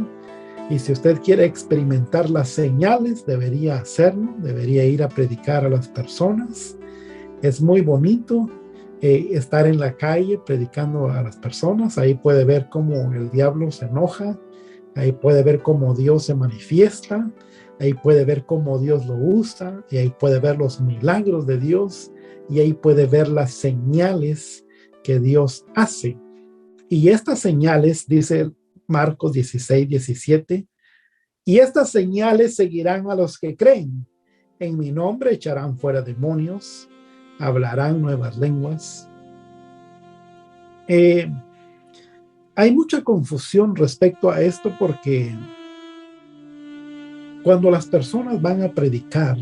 y si usted quiere experimentar las señales, debería hacerlo, debería ir a predicar a las personas. Es muy bonito estar en la calle predicando a las personas. Ahí puede ver cómo el diablo se enoja, ahí puede ver cómo Dios se manifiesta, ahí puede ver cómo Dios lo usa, y ahí puede ver los milagros de Dios, y ahí puede ver las señales que Dios hace. Y estas señales, dice Marcos 16, 17, y estas señales seguirán a los que creen. En mi nombre echarán fuera demonios, hablarán nuevas lenguas. Hay mucha confusión respecto a esto, porque Cuando las personas van a predicar,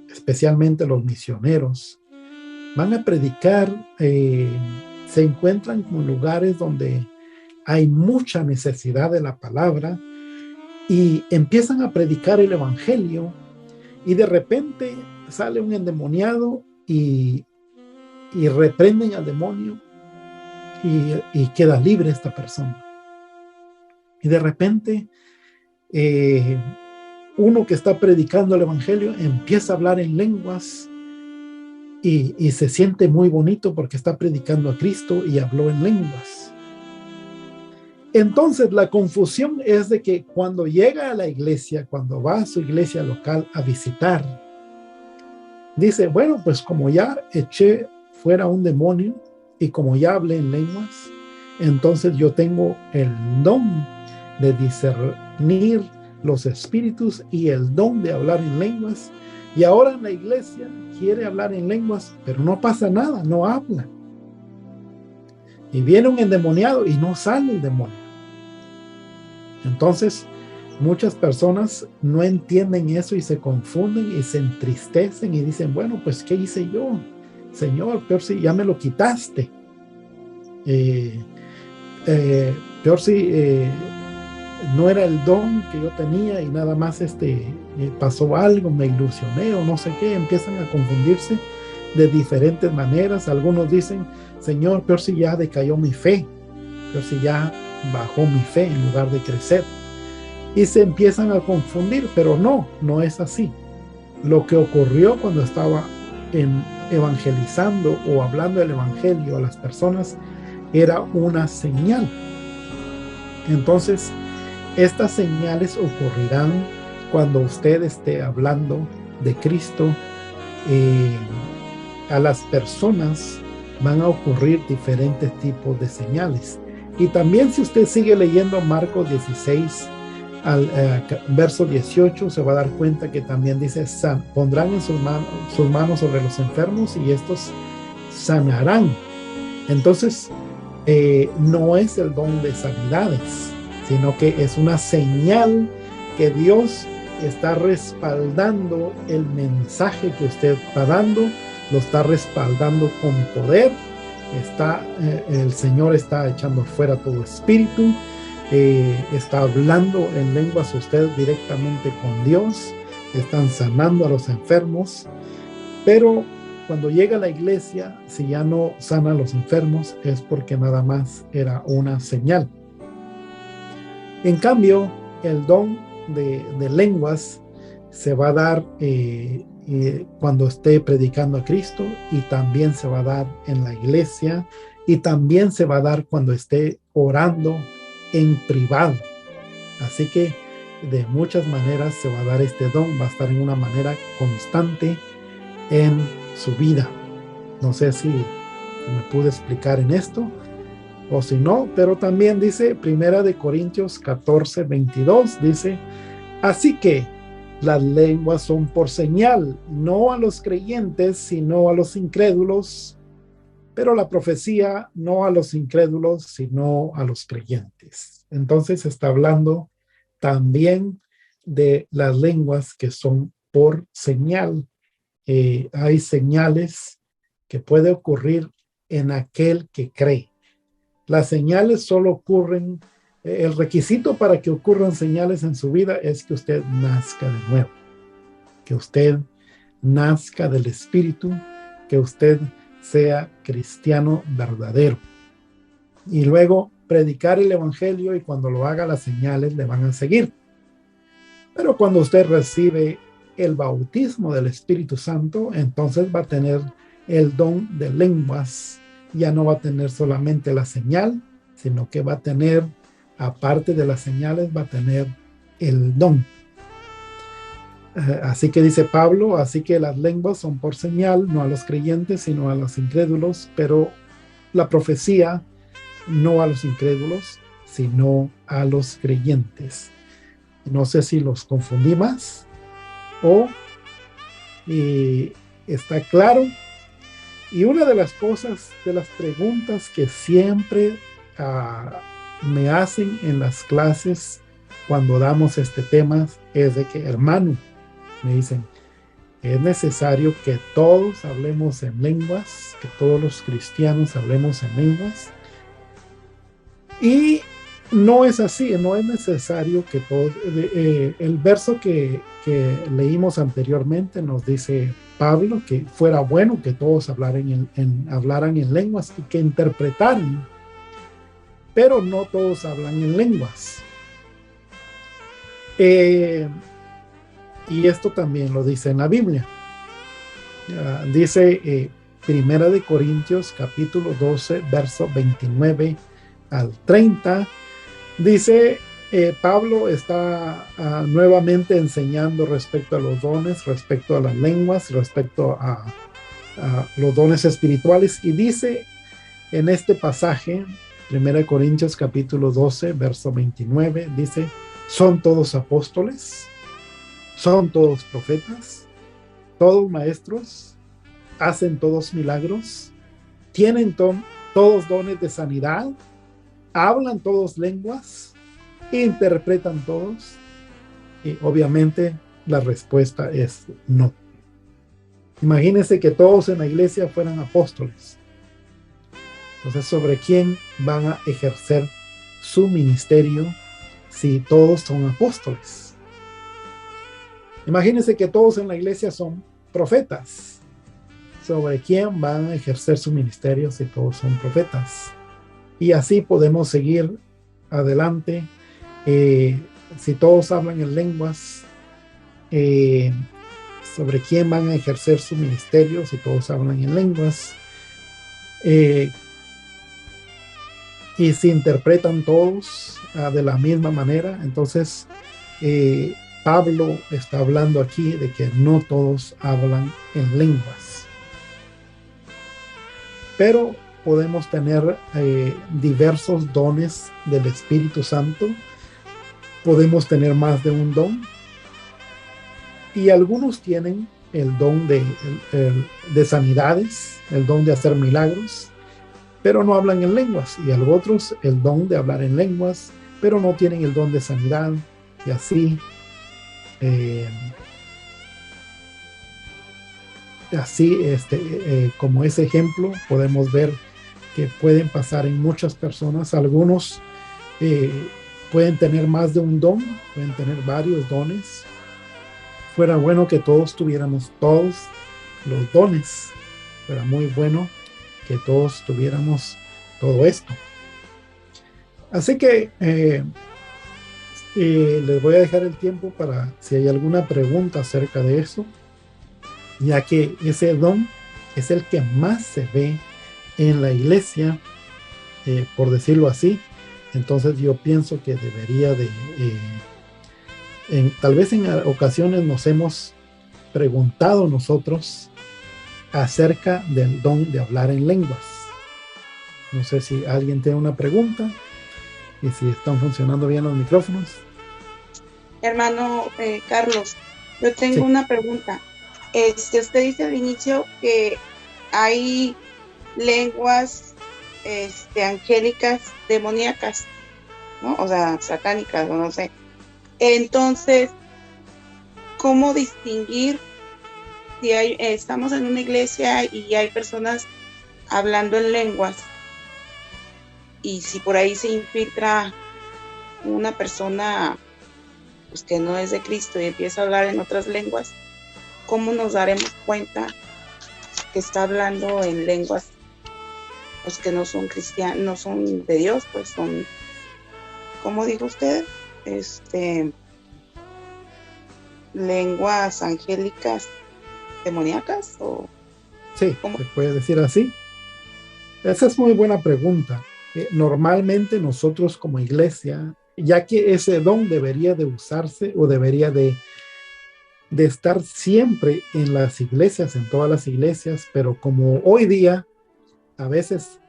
especialmente los misioneros, van a predicar, se encuentran con lugares donde hay mucha necesidad de la palabra y empiezan a predicar el evangelio y de repente sale un endemoniado y reprenden al demonio y queda libre esta persona. Y de repente uno que está predicando el evangelio empieza a hablar en lenguas y se siente muy bonito porque está predicando a Cristo y habló en lenguas. Entonces la confusión es de que cuando llega a la iglesia, cuando va a su iglesia local a visitar, dice, bueno, pues como ya eché fuera un demonio y como ya hablé en lenguas, entonces yo tengo el don de discernir los espíritus y el don de hablar en lenguas. Y ahora en la iglesia quiere hablar en lenguas, pero no pasa nada, no habla. Y viene un endemoniado y no sale el demonio. Entonces, muchas personas no entienden eso y se confunden y se entristecen y dicen, bueno, pues, ¿qué hice yo? Señor, peor si ya me lo quitaste. Peor si no era el don que yo tenía y nada más pasó algo, me ilusioné o no sé qué. Empiezan a confundirse de diferentes maneras. Algunos dicen, Señor, peor si ya decayó mi fe, peor si ya bajó mi fe en lugar de crecer. Y se empiezan a confundir, pero no es así. Lo que ocurrió cuando estaba evangelizando o hablando del evangelio a las personas era una señal. Entonces, estas señales ocurrirán cuando usted esté hablando de Cristo. A las personas van a ocurrir diferentes tipos de señales. Y también si usted sigue leyendo Marcos 16 al verso 18, se va a dar cuenta que también dice, pondrán en sus manos sobre los enfermos y estos sanarán. Entonces, no es el don de sanidades, sino que es una señal que Dios está respaldando el mensaje que usted está dando, lo está respaldando con poder. El Señor está echando fuera todo espíritu, está hablando en lenguas usted directamente con Dios, están sanando a los enfermos, pero cuando llega a la iglesia, si ya no sana a los enfermos, es porque nada más era una señal. En cambio, el don de lenguas se va a dar cuando esté predicando a Cristo, y también se va a dar en la iglesia, y también se va a dar cuando esté orando en privado. Así que de muchas maneras se va a dar este don, va a estar en una manera constante en su vida. No sé si me pude explicar en esto o si no, pero también dice 1 Corintios 14:22, dice, así que las lenguas son por señal, no a los creyentes, sino a los incrédulos, pero la profecía no a los incrédulos, sino a los creyentes. Entonces está hablando también de las lenguas que son por señal. Hay señales que puede ocurrir en aquel que cree. Las señales solo ocurren, el requisito para que ocurran señales en su vida es que usted nazca de nuevo, que usted nazca del Espíritu, que usted sea cristiano verdadero. Y luego predicar el evangelio, y cuando lo haga las señales le van a seguir. Pero cuando usted recibe el bautismo del Espíritu Santo, entonces va a tener el don de lenguas. Ya no va a tener solamente la señal, sino que va a tener, aparte de las señales, va a tener el don. Así que dice Pablo, así que las lenguas son por señal, no a los creyentes, sino a los incrédulos, pero la profecía no a los incrédulos, sino a los creyentes. No sé si los confundí más o está claro. Y una de las cosas, de las preguntas que siempre me hacen en las clases cuando damos este tema es de que, hermano, me dicen, es necesario que todos hablemos en lenguas, que todos los cristianos hablemos en lenguas. Y no es así, no es necesario que todos, el verso que leímos anteriormente nos dice Pablo que fuera bueno que todos hablaran en lenguas y que interpretaran, pero no todos hablan en lenguas. Y esto también lo dice en la Biblia. Dice Primera de Corintios capítulo 12, verso 29 al 30. Dice, Pablo está nuevamente enseñando respecto a los dones, respecto a las lenguas, respecto a los dones espirituales, y dice en este pasaje, 1 Corintios capítulo 12, verso 29, dice, ¿son todos apóstoles? ¿Son todos profetas? ¿Todos maestros? ¿Hacen todos milagros? ¿Tienen todos dones de sanidad? ¿Hablan todos lenguas? ¿Interpretan todos? Y obviamente la respuesta es no. Imagínense que todos en la iglesia fueran apóstoles. Entonces, ¿sobre quién van a ejercer su ministerio si todos son apóstoles? Imagínense que todos en la iglesia son profetas. ¿Sobre quién van a ejercer su ministerio si todos son profetas? Y así podemos seguir adelante. Si todos hablan en lenguas, sobre quién van a ejercer su ministerio si todos hablan en lenguas, y si interpretan todos de la misma manera. Entonces Pablo está hablando aquí de que no todos hablan en lenguas, pero podemos tener diversos dones del Espíritu Santo. Podemos tener más de un don, y algunos tienen el don de sanidades, el don de hacer milagros, pero no hablan en lenguas, y otros el don de hablar en lenguas, pero no tienen el don de sanidad, y así como ese ejemplo podemos ver que pueden pasar en muchas personas. Algunos pueden tener más de un don, pueden tener varios dones. Fuera bueno que todos tuviéramos todos los dones. Fuera muy bueno que todos tuviéramos todo esto. Así que les voy a dejar el tiempo para si hay alguna pregunta acerca de eso, ya que ese don es el que más se ve en la iglesia, por decirlo así. Entonces yo pienso que debería de tal vez en ocasiones nos hemos preguntado nosotros acerca del don de hablar en lenguas. No sé si alguien tiene una pregunta y si están funcionando bien los micrófonos. Hermano Carlos, yo tengo Sí. una pregunta. Usted dice al inicio que hay lenguas angélicas, demoníacas, ¿no? O sea, satánicas, o no sé. Entonces, ¿cómo distinguir si estamos en una iglesia y hay personas hablando en lenguas, y si por ahí se infiltra una persona pues, que no es de Cristo y empieza a hablar en otras lenguas? ¿Cómo nos daremos cuenta que está hablando en lenguas pues que no son cristianas, no son de Dios, pues son, ¿cómo dijo usted? Lenguas angélicas demoníacas, o Sí, ¿cómo? se puede decir así. Esa es muy buena pregunta. Normalmente nosotros como iglesia, ya que ese don debería de usarse o debería de estar siempre en las iglesias, en todas las iglesias, pero como hoy día a veces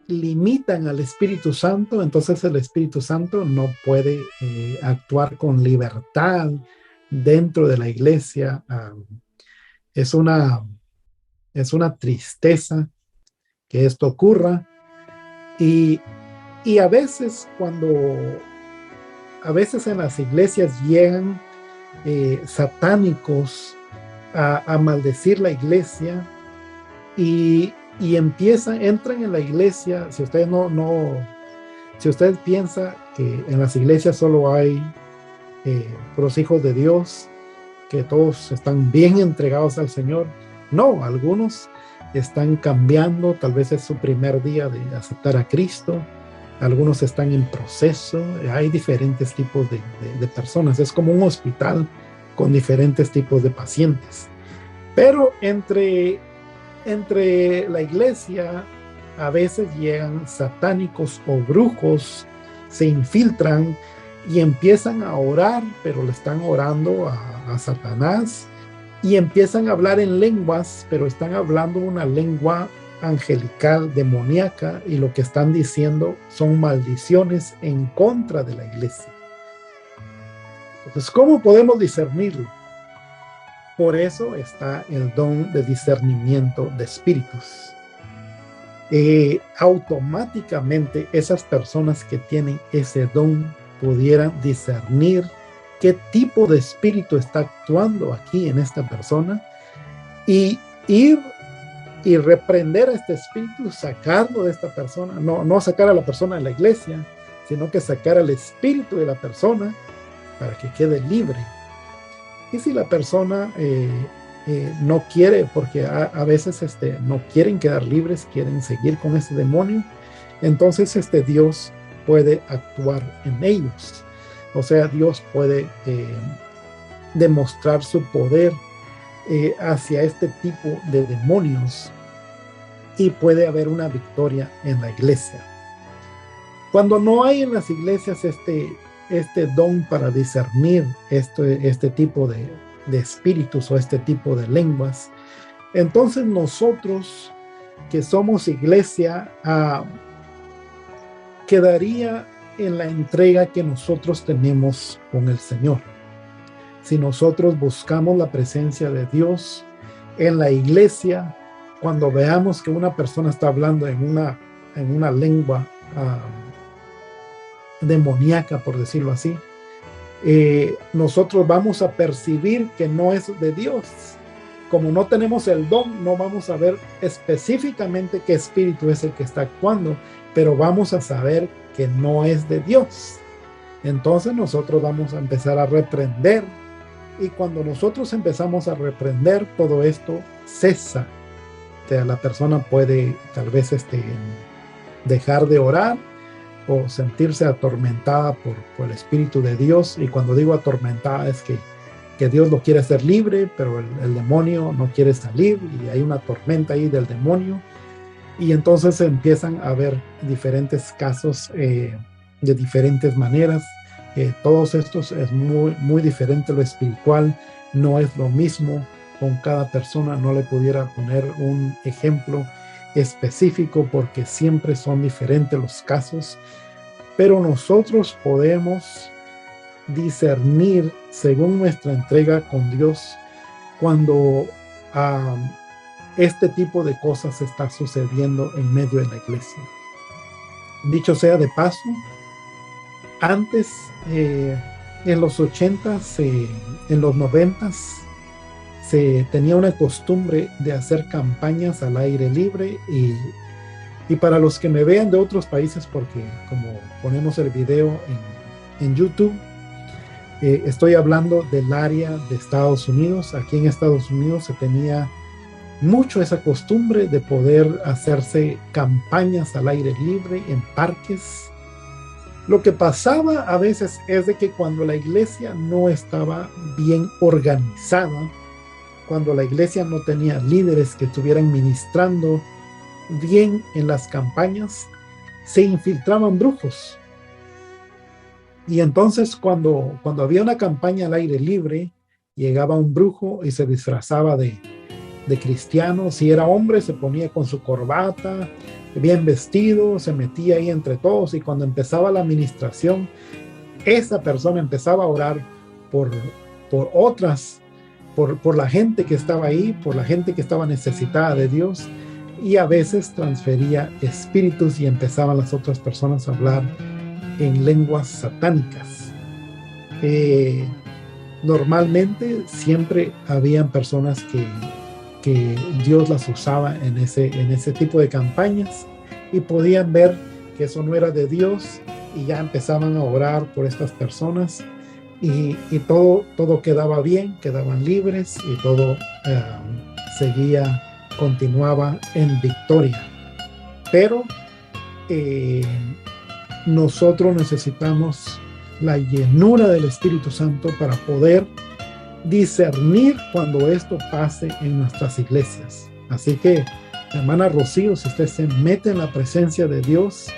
limitan al Espíritu Santo, entonces el Espíritu Santo no puede actuar con libertad dentro de la iglesia. Es una tristeza que esto ocurra, y a veces cuando a veces en las iglesias llegan satánicos a maldecir la iglesia y entran en la iglesia. Si ustedes si ustedes piensan que en las iglesias solo hay los hijos de Dios, que todos están bien entregados al Señor, no, algunos están cambiando, tal vez es su primer día de aceptar a Cristo, algunos están en proceso, hay diferentes tipos de personas, es como un hospital con diferentes tipos de pacientes. Pero entre la iglesia a veces llegan satánicos o brujos, se infiltran y empiezan a orar, pero le están orando a Satanás, y empiezan a hablar en lenguas, pero están hablando una lengua angelical, demoníaca, y lo que están diciendo son maldiciones en contra de la iglesia. Entonces, ¿cómo podemos discernirlo? Por eso está el don de discernimiento de espíritus. Automáticamente esas personas que tienen ese don pudieran discernir qué tipo de espíritu está actuando aquí en esta persona y ir y reprender a este espíritu, sacarlo de esta persona, no sacar a la persona de la iglesia, sino que sacar al espíritu de la persona para que quede libre. Y si la persona no quiere, porque a veces no quieren quedar libres, quieren seguir con ese demonio, entonces Dios puede actuar en ellos. O sea, Dios puede demostrar su poder hacia este tipo de demonios y puede haber una victoria en la iglesia. Cuando no hay en las iglesias este don para discernir este tipo de espíritus o este tipo de lenguas, entonces nosotros que somos iglesia quedaría en la entrega que nosotros tenemos con el Señor. Si nosotros buscamos la presencia de Dios en la iglesia, cuando veamos que una persona está hablando en una lengua demoníaca, por decirlo así, nosotros vamos a percibir que no es de Dios. Como no tenemos el don, no vamos a ver específicamente qué espíritu es el que está actuando, pero vamos a saber que no es de Dios. Entonces nosotros vamos a empezar a reprender, y cuando nosotros empezamos a reprender, todo esto cesa. O sea, la persona puede tal vez dejar de orar o sentirse atormentada por el Espíritu de Dios. Y cuando digo atormentada es que Dios lo quiere hacer libre, pero el demonio no quiere salir, y hay una tormenta ahí del demonio. Y entonces empiezan a haber diferentes casos de diferentes maneras. Todos estos es muy, muy diferente. Lo espiritual no es lo mismo con cada persona. No le pudiera poner un ejemplo específico porque siempre son diferentes los casos. Pero nosotros podemos discernir según nuestra entrega con Dios cuando este tipo de cosas está sucediendo en medio de la iglesia. Dicho sea de paso, antes en los 80s, en los 90s, se tenía una costumbre de hacer campañas al aire libre, y para los que me vean de otros países, porque como ponemos el video en YouTube, estoy hablando del área de Estados Unidos. Aquí en Estados Unidos se tenía mucho esa costumbre de poder hacerse campañas al aire libre en parques. Lo que pasaba a veces es de que cuando la iglesia no estaba bien organizada, cuando la iglesia no tenía líderes que estuvieran ministrando bien en las campañas, se infiltraban brujos. Y entonces cuando había una campaña al aire libre, llegaba un brujo y se disfrazaba de cristiano. Si era hombre, se ponía con su corbata, bien vestido, se metía ahí entre todos, y cuando empezaba la administración, esa persona empezaba a orar por otras, por la gente que estaba ahí, por la gente que estaba necesitada de Dios, y a veces transfería espíritus y empezaban las otras personas a hablar en lenguas satánicas. Normalmente siempre habían personas que Dios las usaba en ese tipo de campañas y podían ver que eso no era de Dios y ya empezaban a orar por estas personas y todo quedaba bien, quedaban libres y todo continuaba en victoria. Pero nosotros necesitamos la llenura del Espíritu Santo para poder discernir cuando esto pase en nuestras iglesias. Así que, hermana Rocío, si usted se mete en la presencia de Dios,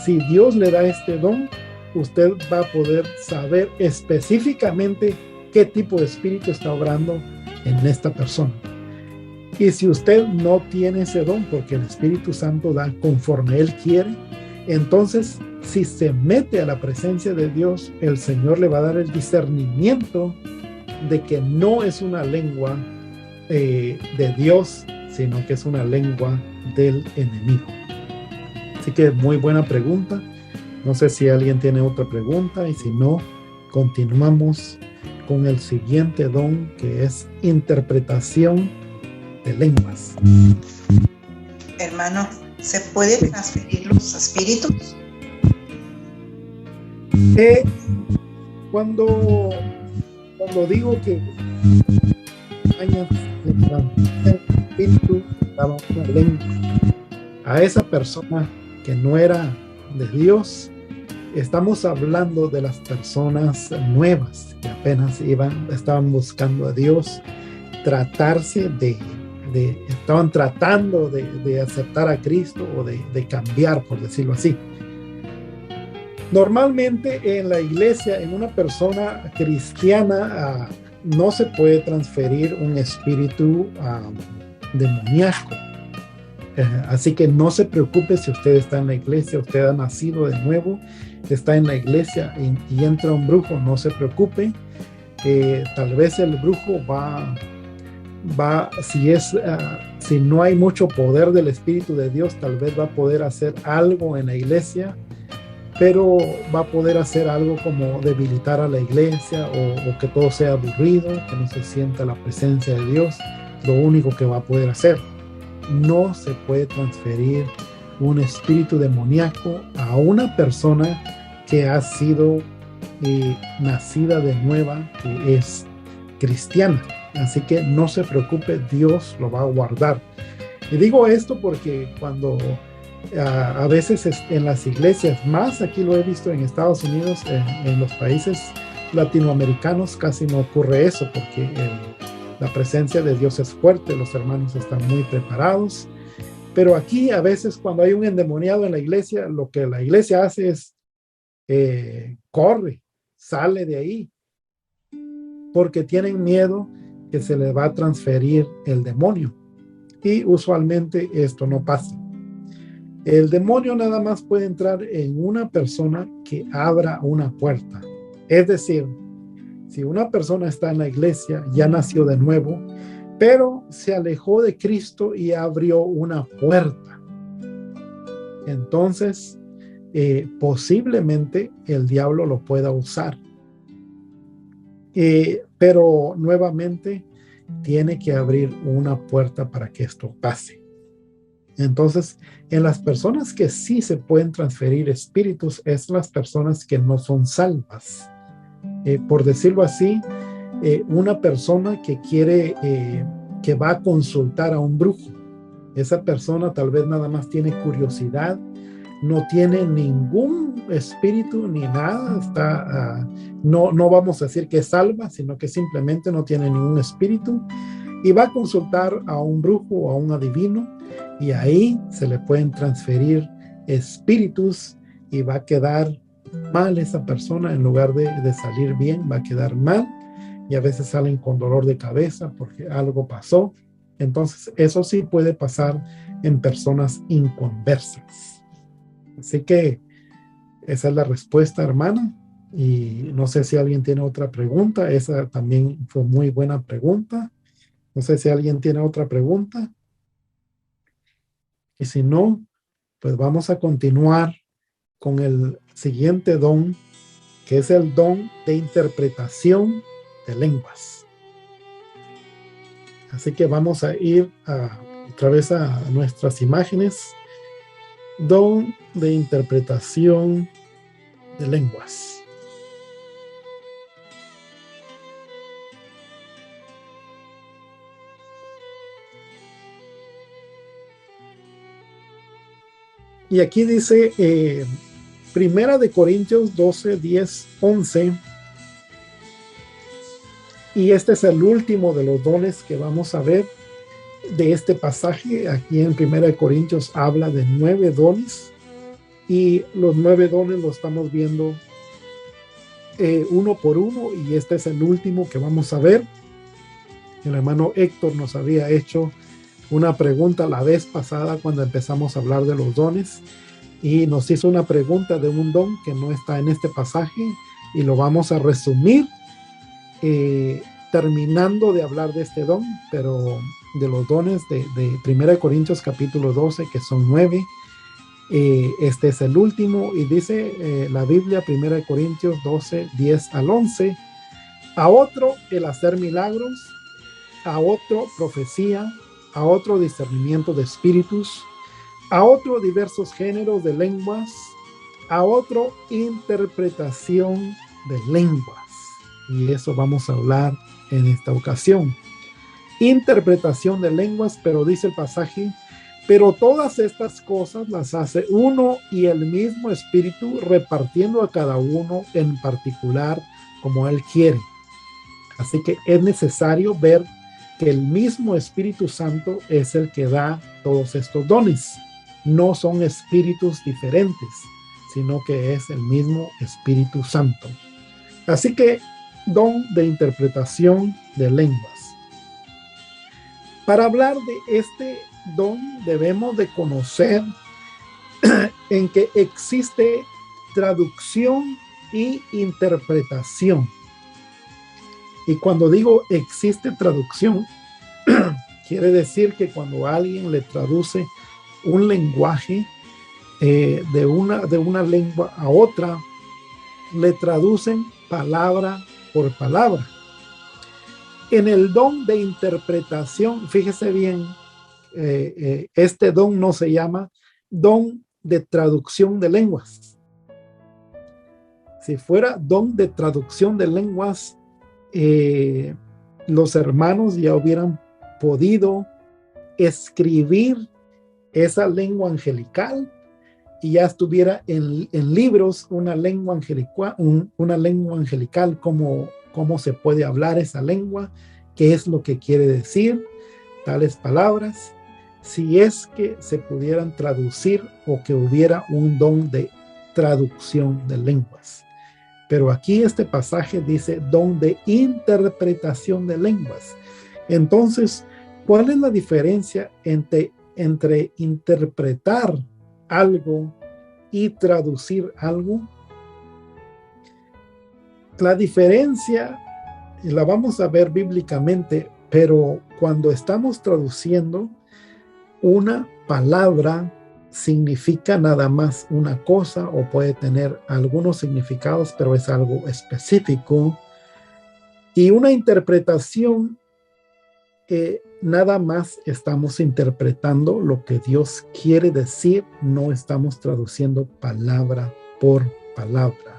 si Dios le da este don, usted va a poder saber específicamente qué tipo de espíritu está obrando en esta persona. Y si usted no tiene ese don, porque el Espíritu Santo da conforme Él quiere, entonces si se mete a la presencia de Dios, el Señor le va a dar el discernimiento de que no es una lengua de Dios, sino que es una lengua del enemigo. Así que muy buena pregunta. No sé si alguien tiene otra pregunta, y si no, continuamos con el siguiente don, que es interpretación de lenguas. Hermano, ¿se puede transferir los espíritus? Cuando digo que el espíritu daba una lengua a esa persona que no era de Dios, estamos hablando de las personas nuevas que apenas estaban buscando a Dios, estaban tratando de aceptar a Cristo o de cambiar, por decirlo así. Normalmente en la iglesia, en una persona cristiana, no se puede transferir un espíritu demoníaco. Así que no se preocupe si usted está en la iglesia, usted ha nacido de nuevo, está en la iglesia y entra un brujo, no se preocupe. Tal vez el brujo si no hay mucho poder del Espíritu de Dios, tal vez va a poder hacer algo en la iglesia, pero va a poder hacer algo como debilitar a la iglesia o que todo sea aburrido, que no se sienta la presencia de Dios. Lo único que va a poder hacer. No se puede transferir un espíritu demoníaco a una persona que ha sido nacida de nueva, que es cristiana. Así que no se preocupe, Dios lo va a guardar. Y digo esto porque cuando a veces en las iglesias, más aquí lo he visto en Estados Unidos, en los países latinoamericanos casi no ocurre eso, porque la presencia de Dios es fuerte, los hermanos están muy preparados, pero aquí a veces cuando hay un endemoniado en la iglesia, lo que la iglesia hace es corre, sale de ahí, porque tienen miedo que se le va a transferir el demonio, y usualmente esto no pasa. El demonio nada más puede entrar en una persona que abra una puerta. Es decir, si una persona está en la iglesia, ya nació de nuevo, pero se alejó de Cristo y abrió una puerta, entonces posiblemente el diablo lo pueda usar. Pero nuevamente tiene que abrir una puerta para que esto pase. Entonces, en las personas que sí se pueden transferir espíritus, es las personas que no son salvas. Por decirlo así, una persona que va a consultar a un brujo. Esa persona tal vez nada más tiene curiosidad, no tiene ningún espíritu ni nada, no vamos a decir que es salva, sino que simplemente no tiene ningún espíritu y va a consultar a un brujo o a un adivino, y ahí se le pueden transferir espíritus y va a quedar mal esa persona. En lugar de salir bien, va a quedar mal, y a veces salen con dolor de cabeza porque algo pasó. Entonces eso sí puede pasar en personas inconversas. Así que esa es la respuesta, hermana, y no sé si alguien tiene otra pregunta. Esa también fue muy buena pregunta. No sé si alguien tiene otra pregunta. Y si no, pues vamos a continuar con el siguiente don, que es el don de interpretación de lenguas. Así que vamos a ir otra vez a nuestras imágenes. Don de interpretación de lenguas. Y aquí dice Primera de Corintios 12, 10, 11. Y este es el último de los dones que vamos a ver de este pasaje. Aquí en Primera de Corintios habla de 9 dones. Y los 9 dones los estamos viendo uno por uno. Y este es el último que vamos a ver. El hermano Héctor nos había hecho una pregunta la vez pasada cuando empezamos a hablar de los dones, y nos hizo una pregunta de un don que no está en este pasaje, y lo vamos a resumir terminando de hablar de este don, pero de los dones de 1 Corintios capítulo 12, que son 9. Este es el último, y dice la Biblia, 1 Corintios 12, 10 al 11, a otro el hacer milagros, a otro profecía, a otro discernimiento de espíritus, a otro diversos géneros de lenguas, a otro interpretación de lenguas. Y eso vamos a hablar en esta ocasión. Interpretación de lenguas, pero dice el pasaje, pero todas estas cosas las hace uno y el mismo Espíritu, repartiendo a cada uno en particular como Él quiere. Así que es necesario ver que el mismo Espíritu Santo es el que da todos estos dones. No son espíritus diferentes, sino que es el mismo Espíritu Santo. Así que, don de interpretación de lenguas. Para hablar de este don, debemos de conocer en que existe traducción y interpretación. Y cuando digo existe traducción, quiere decir que cuando alguien le traduce un lenguaje de una lengua a otra, le traducen palabra por palabra. En el don de interpretación, fíjese bien, este don no se llama don de traducción de lenguas. Si fuera don de traducción de lenguas, los hermanos ya hubieran podido escribir esa lengua angelical y ya estuviera en libros una lengua angelical, cómo se puede hablar esa lengua, qué es lo que quiere decir tales palabras, si es que se pudieran traducir o que hubiera un don de traducción de lenguas. Pero aquí este pasaje dice don de interpretación de lenguas. Entonces, ¿cuál es la diferencia entre interpretar algo y traducir algo? La diferencia la vamos a ver bíblicamente, pero cuando estamos traduciendo, una palabra significa nada más una cosa o puede tener algunos significados, pero es algo específico. Y una interpretación, nada más estamos interpretando lo que Dios quiere decir, no estamos traduciendo palabra por palabra.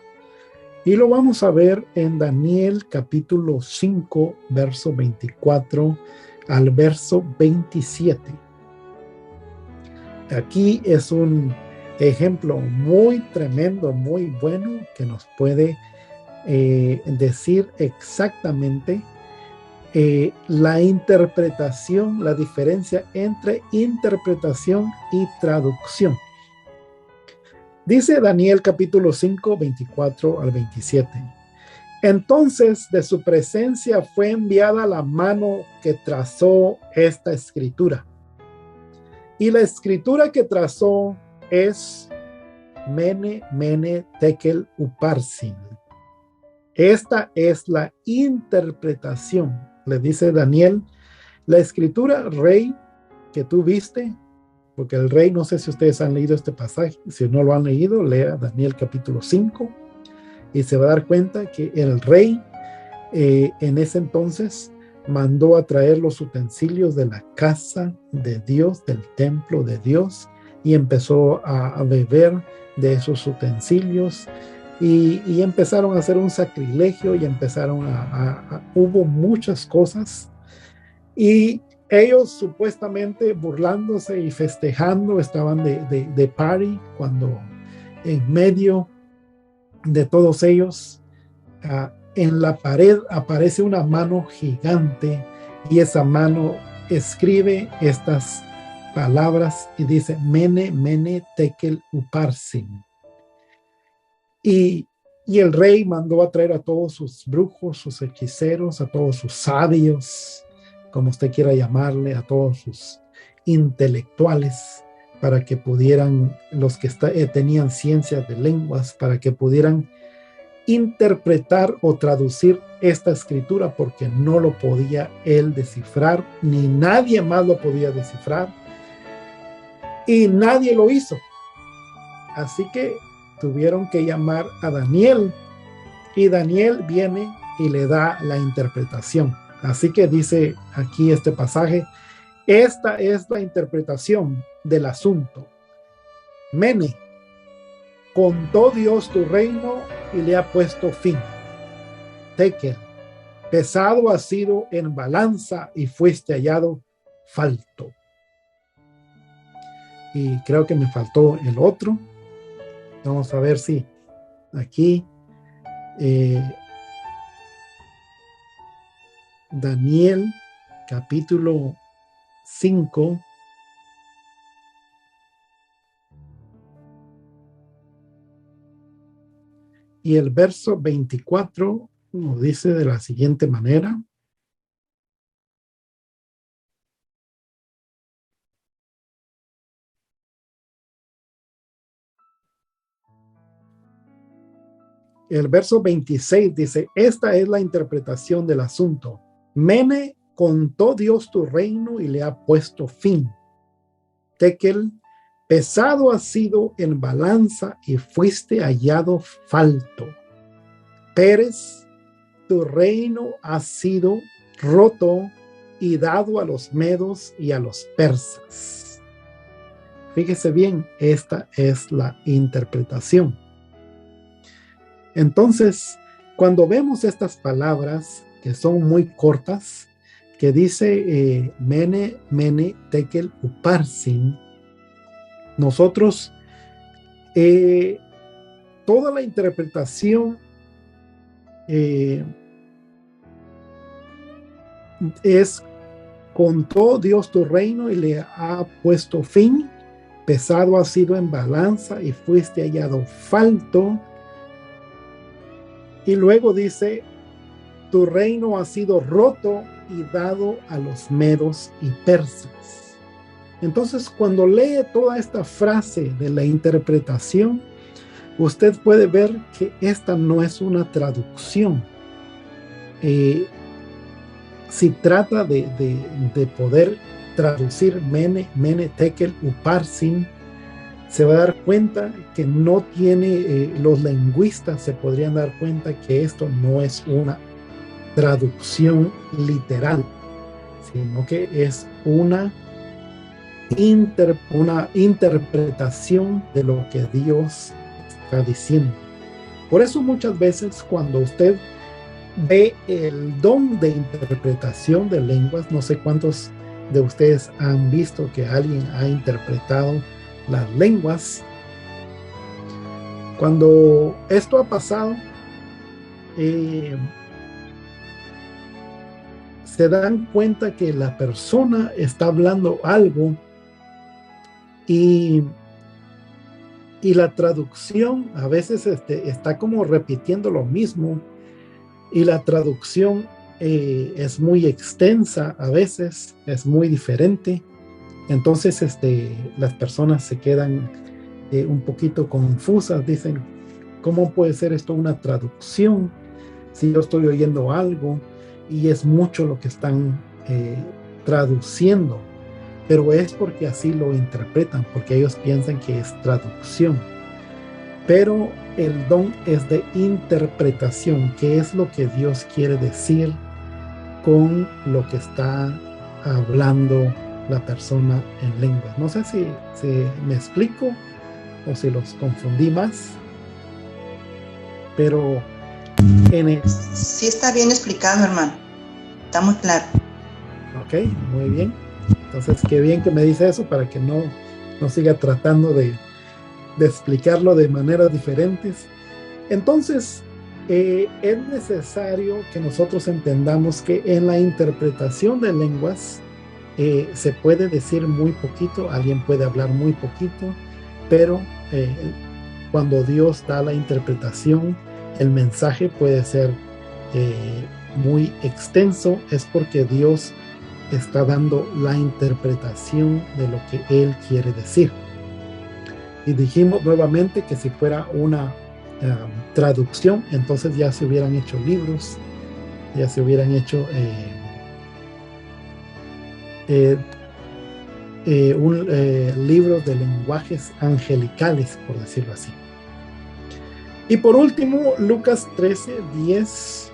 Y lo vamos a ver en Daniel capítulo 5, verso 24 al verso 27. Aquí es un ejemplo muy tremendo, muy bueno, que nos puede decir exactamente la interpretación, la diferencia entre interpretación y traducción. Dice Daniel capítulo 5, 24 al 27. Entonces de su presencia fue enviada la mano que trazó esta escritura. Y la escritura que trazó es Mene, Mene, Tekel, Uparsin. Esta es la interpretación. Le dice Daniel, la escritura, rey, que tú viste, porque el rey, no sé si ustedes han leído este pasaje, si no lo han leído, lea Daniel capítulo 5. y se va a dar cuenta que el rey en ese entonces mandó a traer los utensilios de la casa de Dios, del templo de Dios, y empezó a beber de esos utensilios y empezaron a hacer un sacrilegio y empezaron hubo muchas cosas y ellos supuestamente burlándose y festejando estaban de party cuando en medio de todos ellos en la pared aparece una mano gigante y esa mano escribe estas palabras y dice Mene, Mene, Tekel, Uparsin. Y el rey mandó a traer a todos sus brujos, sus hechiceros, a todos sus sabios, como usted quiera llamarle, a todos sus intelectuales, para que pudieran, los que tenían ciencias de lenguas, para que pudieran interpretar o traducir esta escritura, porque no lo podía él descifrar, ni nadie más lo podía descifrar, y nadie lo hizo. Así que tuvieron que llamar a Daniel, y Daniel viene y le da la interpretación. Así que dice aquí este pasaje, esta es la interpretación del asunto. Mene, contó Dios tu reino y le ha puesto fin. Tekel, pesado has sido en balanza y fuiste hallado falto. Y creo que me faltó el otro. Vamos a ver si aquí Daniel capítulo 5 y el verso 24 nos dice de la siguiente manera. El verso 26 dice, esta es la interpretación del asunto. Mene, contó Dios tu reino y le ha puesto fin. Tekel, pesado has sido en balanza y fuiste hallado falto. Pérez, tu reino ha sido roto y dado a los medos y a los persas. Fíjese bien, esta es la interpretación. Entonces, cuando vemos estas palabras que son muy cortas, que dice Mene, Mene, Tekel, Uparsin, nosotros, toda la interpretación es, contó Dios tu reino y le ha puesto fin, pesado ha sido en balanza y fuiste hallado falto. Y luego dice, tu reino ha sido roto y dado a los medos y persas. Entonces, cuando lee toda esta frase de la interpretación, usted puede ver que esta no es una traducción. Si trata de poder traducir Mene, Mene, Tekel, Uparsin, se va a dar cuenta que no tiene, los lingüistas se podrían dar cuenta que esto no es una traducción literal, sino que es una interpretación de lo que Dios está diciendo. Por eso muchas veces cuando usted ve el don de interpretación de lenguas, no sé cuántos de ustedes han visto que alguien ha interpretado las lenguas. Cuando esto ha pasado, se dan cuenta que la persona está hablando algo y la traducción a veces está como repitiendo lo mismo y la traducción es muy extensa, a veces es muy diferente. Entonces las personas se quedan un poquito confusas, dicen, ¿cómo puede ser esto una traducción? Si yo estoy oyendo algo y es mucho lo que están traduciendo, pero es porque así lo interpretan, porque ellos piensan que es traducción. pero el don es de interpretación, que es lo que Dios quiere decir con lo que está hablando la persona en lengua. No sé si me explico o si los confundí más, pero sí está bien explicado, hermano. Está muy claro. Ok, muy bien. Entonces, qué bien que me dice eso para que no siga tratando de explicarlo de maneras diferentes. Entonces, es necesario que nosotros entendamos que en la interpretación de lenguas se puede decir muy poquito, alguien puede hablar muy poquito, pero cuando Dios da la interpretación, el mensaje puede ser muy extenso, es porque Dios está dando la interpretación de lo que Él quiere decir. Y dijimos nuevamente que si fuera una traducción, entonces ya se hubieran hecho libros, ya se hubieran hecho libros de lenguajes angelicales, por decirlo así. Y por último, Lucas 13, 10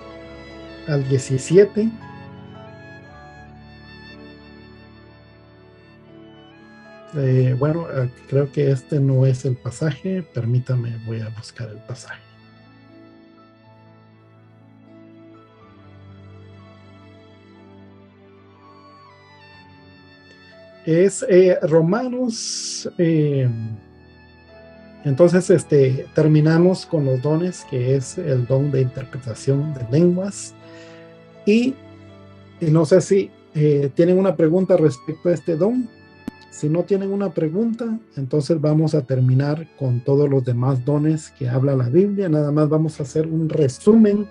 al 17. Bueno, creo que este no es el pasaje. Permítame, voy a buscar el pasaje. Es Romanos. Entonces, terminamos con los dones, que es el don de interpretación de lenguas. Y no sé si tienen una pregunta respecto a este don. Si no tienen una pregunta, entonces vamos a terminar con todos los demás dones que habla la Biblia. Nada más vamos a hacer un resumen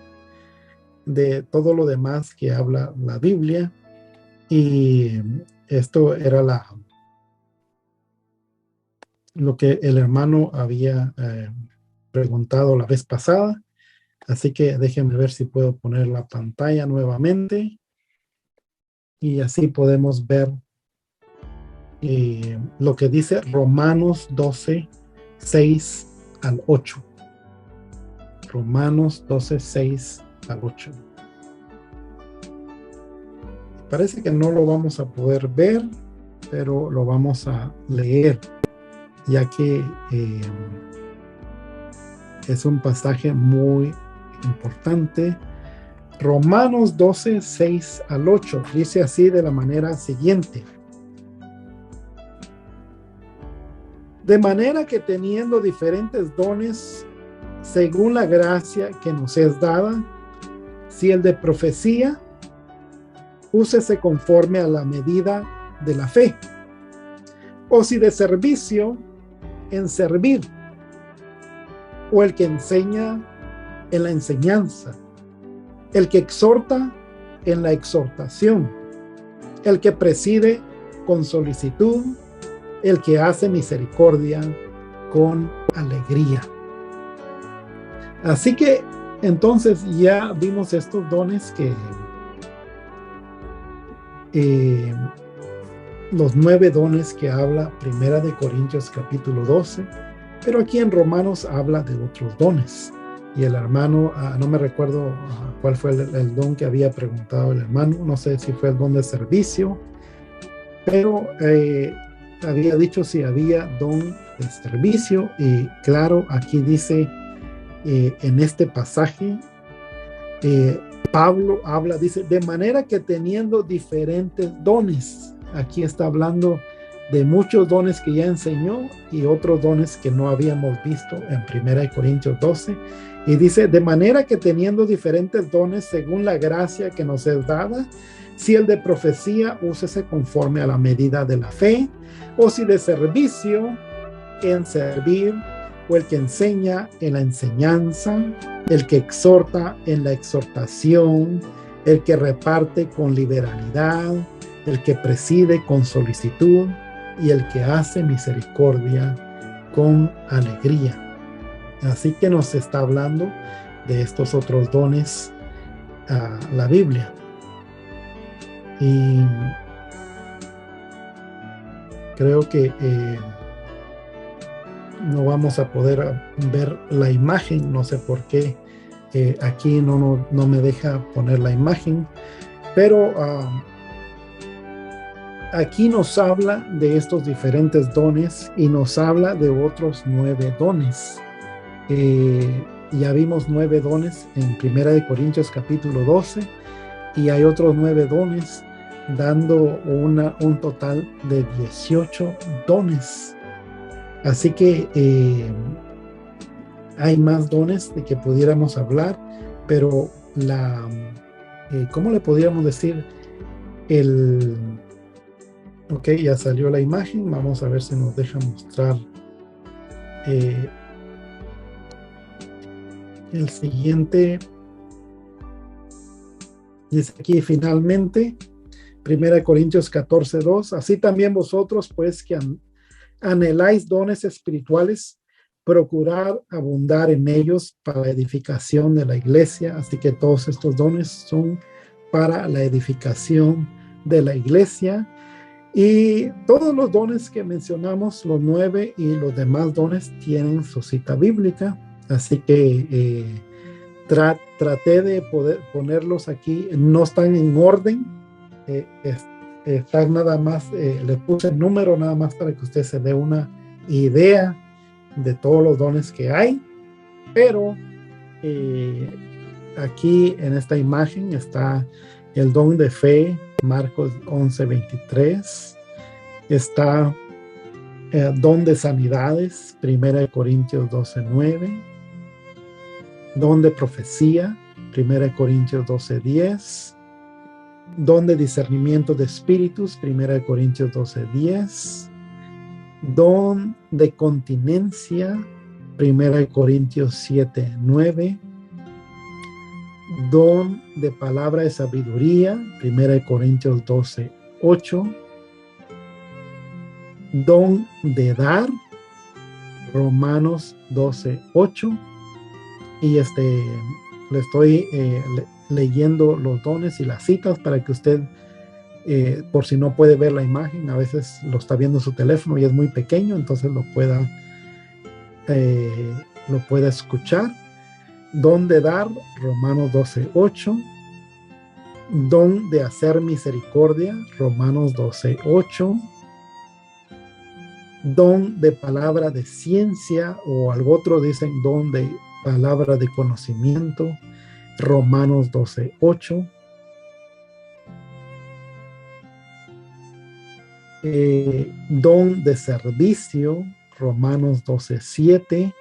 de todo lo demás que habla la Biblia. Y esto era lo que el hermano había preguntado la vez pasada. Así que déjenme ver si puedo poner la pantalla nuevamente. Y así podemos ver lo que dice Romanos 12, 6 al 8. Romanos 12, 6 al 8. Parece que no lo vamos a poder ver, pero lo vamos a leer, ya que es un pasaje muy importante. Romanos 12, 6 al 8 dice así de la manera siguiente: de manera que teniendo diferentes dones según la gracia que nos es dada, si el de profecía, úsese conforme a la medida de la fe, o si de servicio, en servir, o el que enseña, en la enseñanza, el que exhorta, en la exhortación, el que preside, con solicitud, el que hace misericordia, con alegría. Así que entonces ya vimos estos dones que los 9 dones que habla Primera de Corintios capítulo 12, pero aquí en Romanos habla de otros dones. Y el hermano, no me recuerdo cuál fue el don que había preguntado el hermano, no sé si fue el don de servicio, pero había dicho si había don de servicio. Y claro, aquí dice en este pasaje, Pablo habla, dice, de manera que teniendo diferentes dones. Aquí está hablando de muchos dones que ya enseñó y otros dones que no habíamos visto en 1 Corintios 12. Y dice, de manera que teniendo diferentes dones según la gracia que nos es dada, si el de profecía, úsese conforme a la medida de la fe, o si de servicio, en servir, o el que enseña, en la enseñanza, el que exhorta, en la exhortación, el que reparte con liberalidad, el que preside con solicitud y el que hace misericordia con alegría. Así que nos está hablando de estos otros dones la Biblia. Y creo que no vamos a poder ver la imagen, no sé por qué aquí no me deja poner la imagen, pero aquí nos habla de estos diferentes dones y nos habla de otros 9 dones. Ya vimos 9 dones en 1 Corintios capítulo 12 y hay otros 9 dones dando un total de 18 dones. Así que hay más dones de que pudiéramos hablar, pero ¿cómo le podríamos decir? Ok, ya salió la imagen. Vamos a ver si nos deja mostrar el siguiente. Dice aquí finalmente, 1 Corintios 14:2, así también vosotros, pues, que anheláis dones espirituales, procurar abundar en ellos para la edificación de la iglesia. Así que todos estos dones son para la edificación de la iglesia. Y todos los dones que mencionamos, los 9 y los demás dones, tienen su cita bíblica. Así que traté de poder ponerlos aquí. No están en orden. Están nada más, le puse el número nada más para que usted se dé una idea de todos los dones que hay. Pero aquí en esta imagen está el don de fe, Marcos 11:23. Está don de sanidades, 1 Corintios 12:9. Don de profecía, 1 Corintios 12:10. Don de discernimiento de espíritus, 1 Corintios 12:10. Don de continencia, 1 Corintios 7:9. Don de palabra de sabiduría, 1 Corintios 12:8. Don de dar, Romanos 12:8. Y le estoy leyendo los dones y las citas para que usted, por si no puede ver la imagen, a veces lo está viendo en su teléfono y es muy pequeño, entonces lo pueda escuchar. Don de dar, Romanos 12:8. Don de hacer misericordia, Romanos 12:8. Don de palabra de ciencia, o algo otro dicen don de palabra de conocimiento, Romanos 12:8. Don de servicio, Romanos 12:7.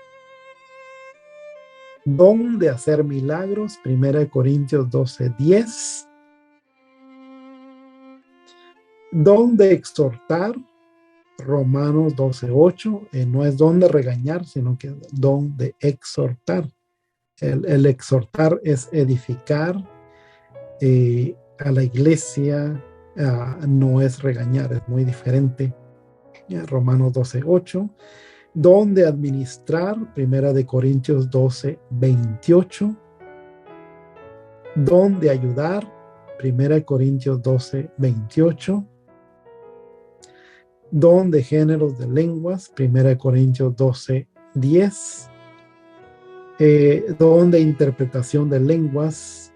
Don de hacer milagros, 1 Corintios 12:10. Don de exhortar, Romanos 12:8. No es don de regañar, sino que don de exhortar. El exhortar es edificar a la iglesia, no es regañar, es muy diferente. Romanos 12:8. Don de administrar, 1 Corintios 12:28. Don de ayudar, 1 Corintios 12:28. Don de géneros de lenguas, 1 Corintios 12:10. Don de interpretación de lenguas,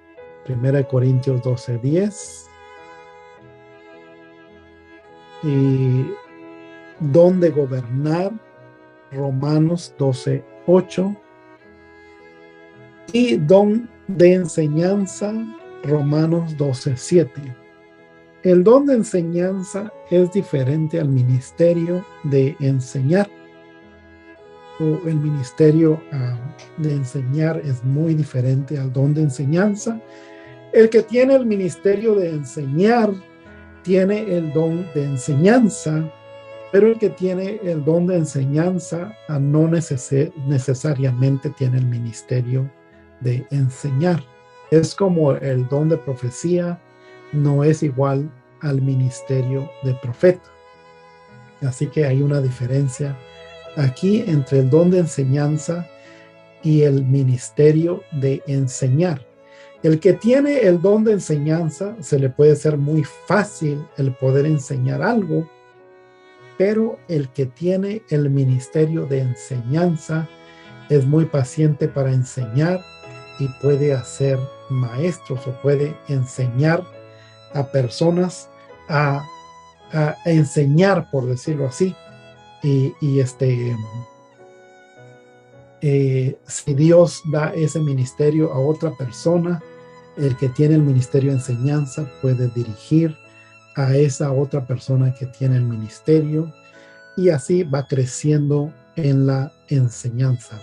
1 Corintios 12:10. Y don de gobernar, Romanos 12:8. Y don de enseñanza, Romanos 12:7. El don de enseñanza es diferente al ministerio de enseñar. El ministerio de enseñar es muy diferente al don de enseñanza. El que tiene el ministerio de enseñar tiene el don de enseñanza, pero el que tiene el don de enseñanza no necesariamente tiene el ministerio de enseñar. Es como el don de profecía no es igual al ministerio de profeta. Así que hay una diferencia aquí entre el don de enseñanza y el ministerio de enseñar. El que tiene el don de enseñanza, se le puede ser muy fácil el poder enseñar algo, pero el que tiene el ministerio de enseñanza es muy paciente para enseñar y puede hacer maestros o puede enseñar a personas a enseñar, por decirlo así. Y si Dios da ese ministerio a otra persona, el que tiene el ministerio de enseñanza puede dirigir a esa otra persona que tiene el ministerio, y así va creciendo en la enseñanza.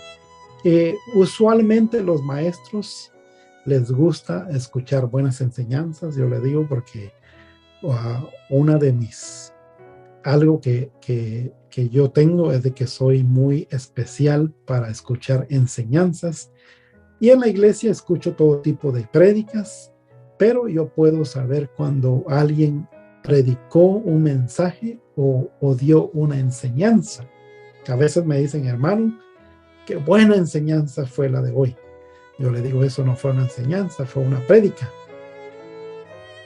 Usualmente los maestros les gusta escuchar buenas enseñanzas, yo le digo, porque algo que yo tengo es de que soy muy especial para escuchar enseñanzas, y en la iglesia escucho todo tipo de prédicas, pero yo puedo saber cuando alguien predicó un mensaje o dio una enseñanza. A veces me dicen, hermano, qué buena enseñanza fue la de hoy. Yo le digo, eso no fue una enseñanza, fue una prédica.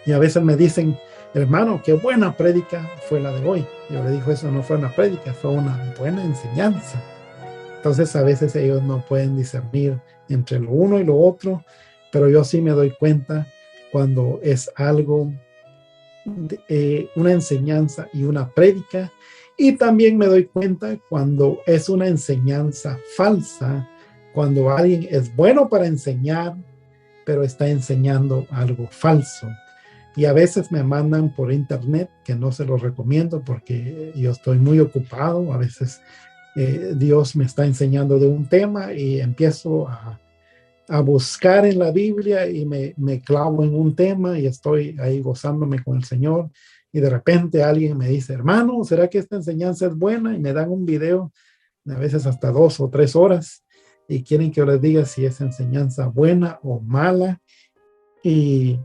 Y a veces me dicen, hermano, qué buena prédica fue la de hoy. Yo le digo, eso no fue una prédica, fue una buena enseñanza. Entonces a veces ellos no pueden discernir entre lo uno y lo otro, pero yo sí me doy cuenta cuando es algo, una enseñanza y una prédica, y también me doy cuenta cuando es una enseñanza falsa, cuando alguien es bueno para enseñar, pero está enseñando algo falso. Y a veces me mandan por internet, que no se los recomiendo porque yo estoy muy ocupado. A veces Dios me está enseñando de un tema y empiezo a buscar en la Biblia y me clavo en un tema y estoy ahí gozándome con el Señor. Y de repente alguien me dice, hermano, ¿será que esta enseñanza es buena? Y me dan un video, a veces hasta 2 o 3 horas, y quieren que yo les diga si es enseñanza buena o mala. Y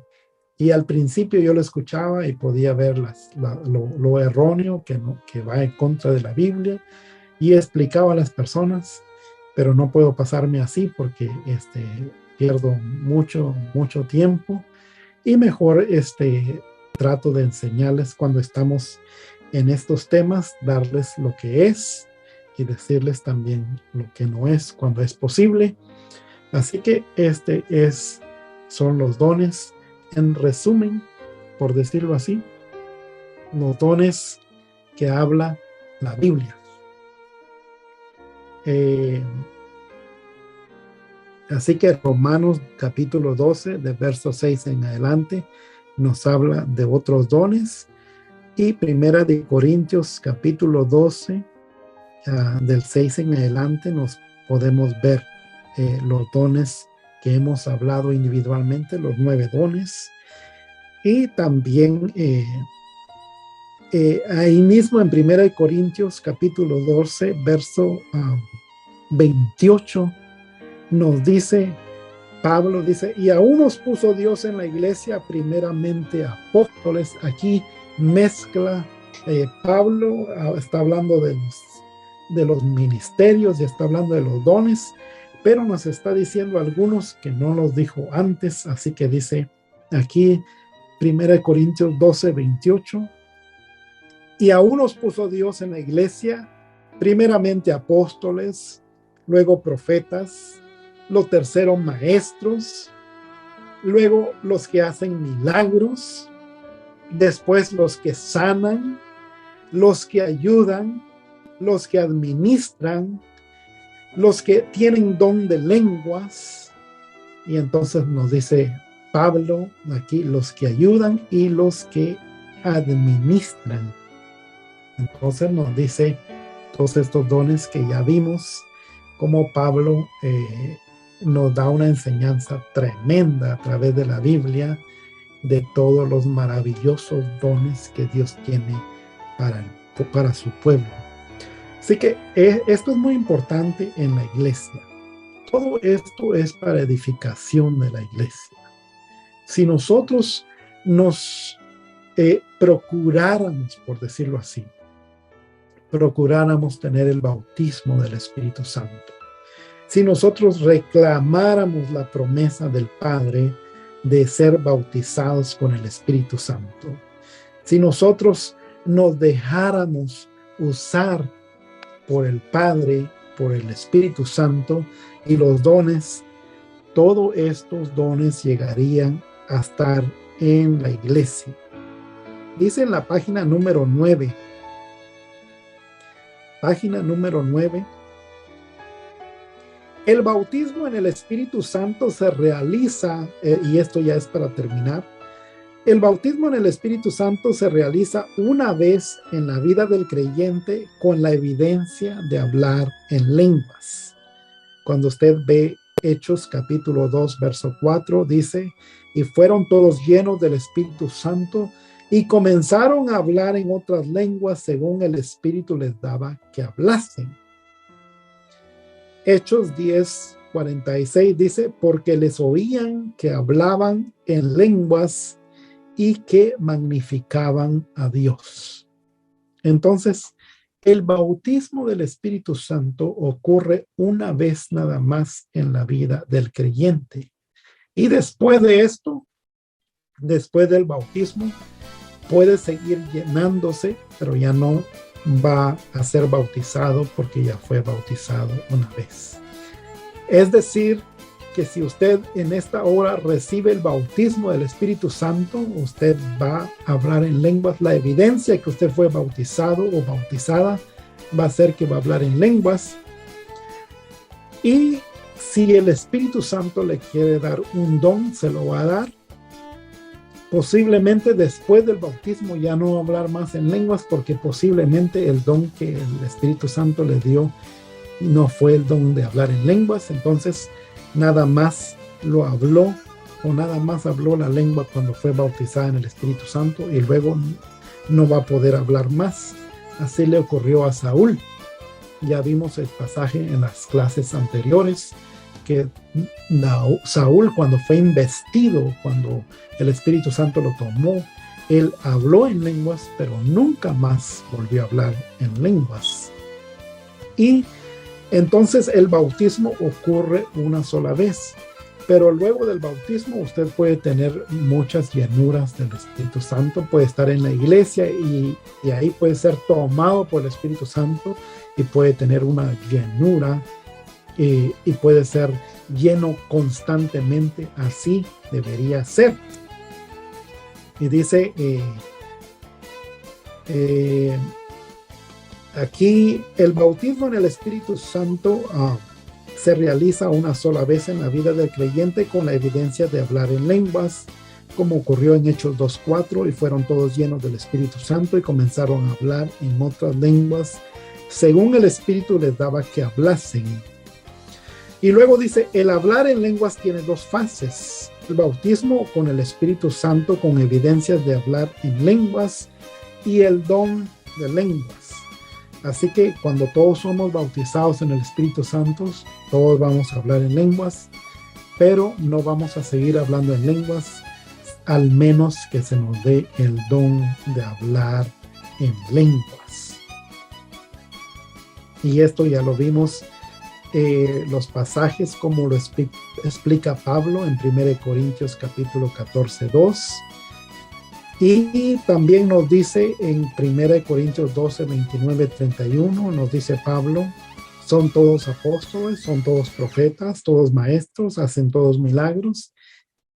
al principio yo lo escuchaba y podía ver lo erróneo que va en contra de la Biblia, y explicaba a las personas, pero no puedo pasarme así porque pierdo mucho tiempo, y mejor trato de enseñarles cuando estamos en estos temas, darles lo que es y decirles también lo que no es cuando es posible. Así que son los dones, en resumen, por decirlo así, los dones que habla la Biblia. Así que Romanos capítulo 12, de verso 6 en adelante, nos habla de otros dones, y Primera de Corintios capítulo 12, del 6 en adelante, nos podemos ver los dones que hemos hablado individualmente, los 9 dones. Y también ahí mismo en Primera de Corintios capítulo 12, verso 28, nos dice, Pablo dice, y a unos puso Dios en la iglesia primeramente apóstoles. Aquí mezcla, Pablo está hablando de los ministerios y está hablando de los dones, pero nos está diciendo algunos que no los dijo antes. Así que dice aquí 1 Corintios 12, 28, y a unos puso Dios en la iglesia primeramente apóstoles, luego profetas, lo tercero maestros, luego los que hacen milagros, después los que sanan, los que ayudan, los que administran, los que tienen don de lenguas. Y entonces nos dice Pablo aquí, los que ayudan y los que administran. Entonces nos dice todos estos dones que ya vimos, como Pablo nos da una enseñanza tremenda a través de la Biblia de todos los maravillosos dones que Dios tiene para su pueblo. Así que esto es muy importante en la iglesia. Todo esto es para edificación de la iglesia. Si nosotros nos procuráramos, por decirlo así, procuráramos tener el bautismo del Espíritu Santo, si nosotros reclamáramos la promesa del Padre de ser bautizados con el Espíritu Santo, si nosotros nos dejáramos usar por el Padre, por el Espíritu Santo y los dones, todos estos dones llegarían a estar en la iglesia. Dice en la página número 9, el bautismo en el Espíritu Santo se realiza, y esto ya es para terminar, el bautismo en el Espíritu Santo se realiza una vez en la vida del creyente con la evidencia de hablar en lenguas. Cuando usted ve Hechos capítulo 2, verso 4, dice, y fueron todos llenos del Espíritu Santo y comenzaron a hablar en otras lenguas según el Espíritu les daba que hablasen. Hechos 10, 46 dice, porque les oían que hablaban en lenguas y que magnificaban a Dios. Entonces, el bautismo del Espíritu Santo ocurre una vez nada más en la vida del creyente. Y después de esto, después del bautismo, puede seguir llenándose, pero ya no va a ser bautizado porque ya fue bautizado una vez. Es decir, que si usted en esta hora recibe el bautismo del Espíritu Santo, usted va a hablar en lenguas. La evidencia que usted fue bautizado o bautizada va a ser que va a hablar en lenguas. Y si el Espíritu Santo le quiere dar un don, se lo va a dar. Posiblemente después del bautismo ya no va a hablar más en lenguas, porque posiblemente el don que el Espíritu Santo le dio no fue el don de hablar en lenguas. Entonces nada más lo habló, o nada más habló la lengua cuando fue bautizada en el Espíritu Santo, y luego no va a poder hablar más. Así le ocurrió a Saúl. Ya vimos el pasaje en las clases anteriores, que Saúl, cuando fue investido, cuando el Espíritu Santo lo tomó, él habló en lenguas, pero nunca más volvió a hablar en lenguas. Y entonces el bautismo ocurre una sola vez, pero luego del bautismo usted puede tener muchas llenuras del Espíritu Santo, puede estar en la iglesia y ahí puede ser tomado por el Espíritu Santo y puede tener una llenura y puede ser lleno constantemente. Así debería ser. Y dice aquí, el bautismo en el Espíritu Santo se realiza una sola vez en la vida del creyente con la evidencia de hablar en lenguas, como ocurrió en Hechos 2:4, y fueron todos llenos del Espíritu Santo y comenzaron a hablar en otras lenguas, según el Espíritu les daba que hablasen. Y luego dice, el hablar en lenguas tiene dos fases: el bautismo con el Espíritu Santo con evidencias de hablar en lenguas y el don de lenguas. Así que cuando todos somos bautizados en el Espíritu Santo, todos vamos a hablar en lenguas, pero no vamos a seguir hablando en lenguas, al menos que se nos dé el don de hablar en lenguas. Y esto ya lo vimos, los pasajes como lo explica Pablo en 1 Corintios capítulo 14:2. Y también nos dice en 1 Corintios 12, 29, 31, nos dice Pablo, son todos apóstoles, son todos profetas, todos maestros, hacen todos milagros,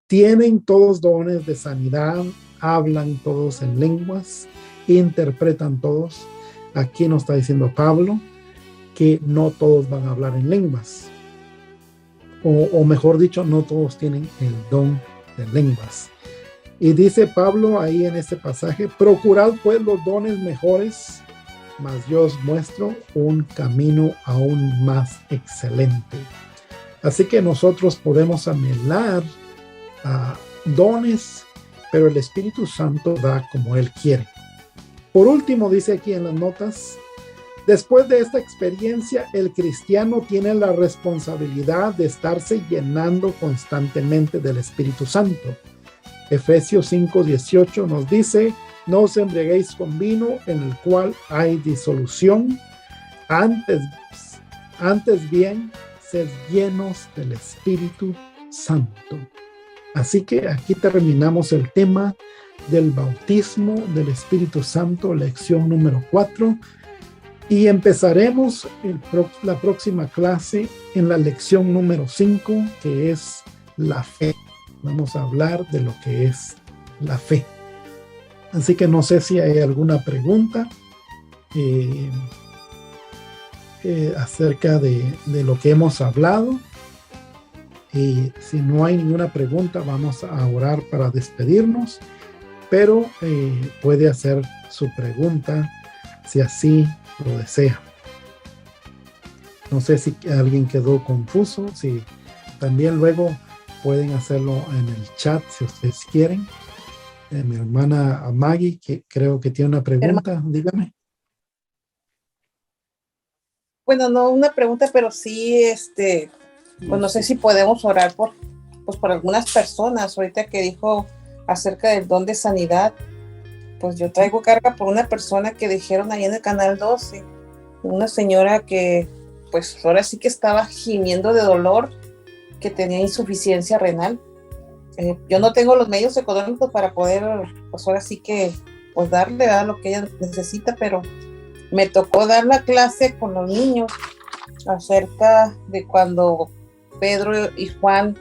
tienen todos dones de sanidad, hablan todos en lenguas, interpretan todos. Aquí nos está diciendo Pablo que no todos van a hablar en lenguas, o mejor dicho, no todos tienen el don de lenguas. Y dice Pablo ahí en este pasaje, procurad pues los dones mejores, mas yo os muestro un camino aún más excelente. Así que nosotros podemos anhelar dones, pero el Espíritu Santo da como Él quiere. Por último, dice aquí en las notas, después de esta experiencia, el cristiano tiene la responsabilidad de estarse llenando constantemente del Espíritu Santo. Efesios 5:18 nos dice, no os embriaguéis con vino en el cual hay disolución, antes bien, sed llenos del Espíritu Santo. Así que aquí terminamos el tema del bautismo del Espíritu Santo, lección número 4. Y empezaremos la próxima clase en la lección número 5, que es la fe. Vamos a hablar de lo que es la fe. Así que no sé si hay alguna pregunta acerca de lo que hemos hablado. Y si no hay ninguna pregunta, vamos a orar para despedirnos. Pero puede hacer su pregunta si así lo desea. No sé si alguien quedó confuso, si también luego pueden hacerlo en el chat si ustedes quieren. Mi hermana Maggie, que creo que tiene una pregunta, dígame. Bueno, no una pregunta, pero sí, pues no sé si podemos orar por algunas personas. Ahorita que dijo acerca del don de sanidad, pues yo traigo carga por una persona que dijeron ahí en el canal 12, una señora que pues ahora sí que estaba gimiendo de dolor, que tenía insuficiencia renal. Yo no tengo los medios económicos para poder, pues ahora sí que pues darle a lo que ella necesita, pero me tocó dar la clase con los niños acerca de cuando Pedro y Juan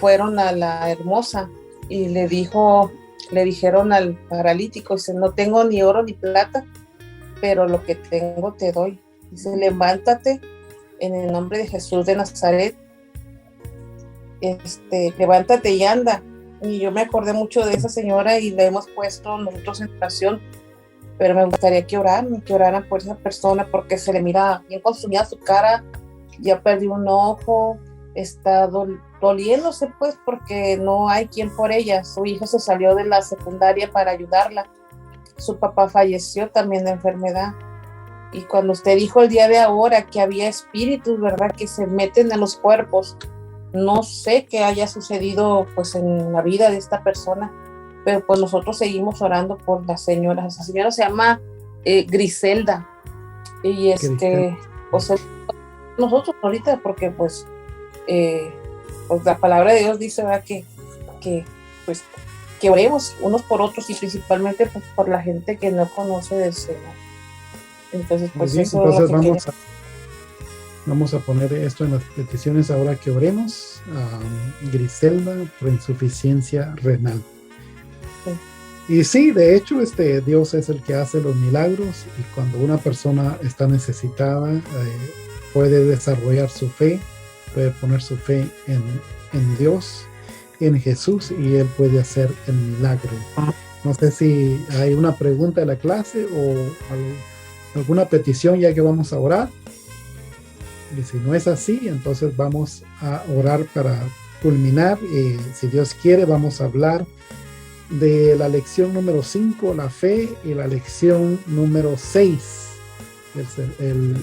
fueron a la Hermosa y le dijeron al paralítico, dice, no tengo ni oro ni plata, pero lo que tengo te doy. Dice, levántate en el nombre de Jesús de Nazaret, levántate y anda. Y yo me acordé mucho de esa señora y la hemos puesto nosotros en oración, pero me gustaría que oraran por esa persona, porque se le mira bien consumida su cara, ya perdió un ojo, está doliéndose pues porque no hay quien por ella. Su hijo se salió de la secundaria para ayudarla, su papá falleció también de enfermedad, y cuando usted dijo el día de ahora que había espíritus, ¿verdad?, que se meten en los cuerpos, no sé qué haya sucedido pues en la vida de esta persona, pero pues nosotros seguimos orando por la señora. Esa señora se llama Griselda, y pues nosotros ahorita, porque pues la palabra de Dios dice, ¿verdad?, que oremos unos por otros, y principalmente pues por la gente que no conoce del Señor. Entonces pues bien, eso entonces es vamos a poner esto en las peticiones ahora que oremos a Griselda por insuficiencia renal. Sí. Y sí, de hecho Dios es el que hace los milagros, y cuando una persona está necesitada puede desarrollar su fe, puede poner su fe en Dios, en Jesús, y Él puede hacer el milagro. No sé si hay una pregunta de la clase o alguna petición ya que vamos a orar. Y si no es así, entonces vamos a orar para culminar. Si Dios quiere, vamos a hablar de la lección número 5, la fe, y la lección número 6,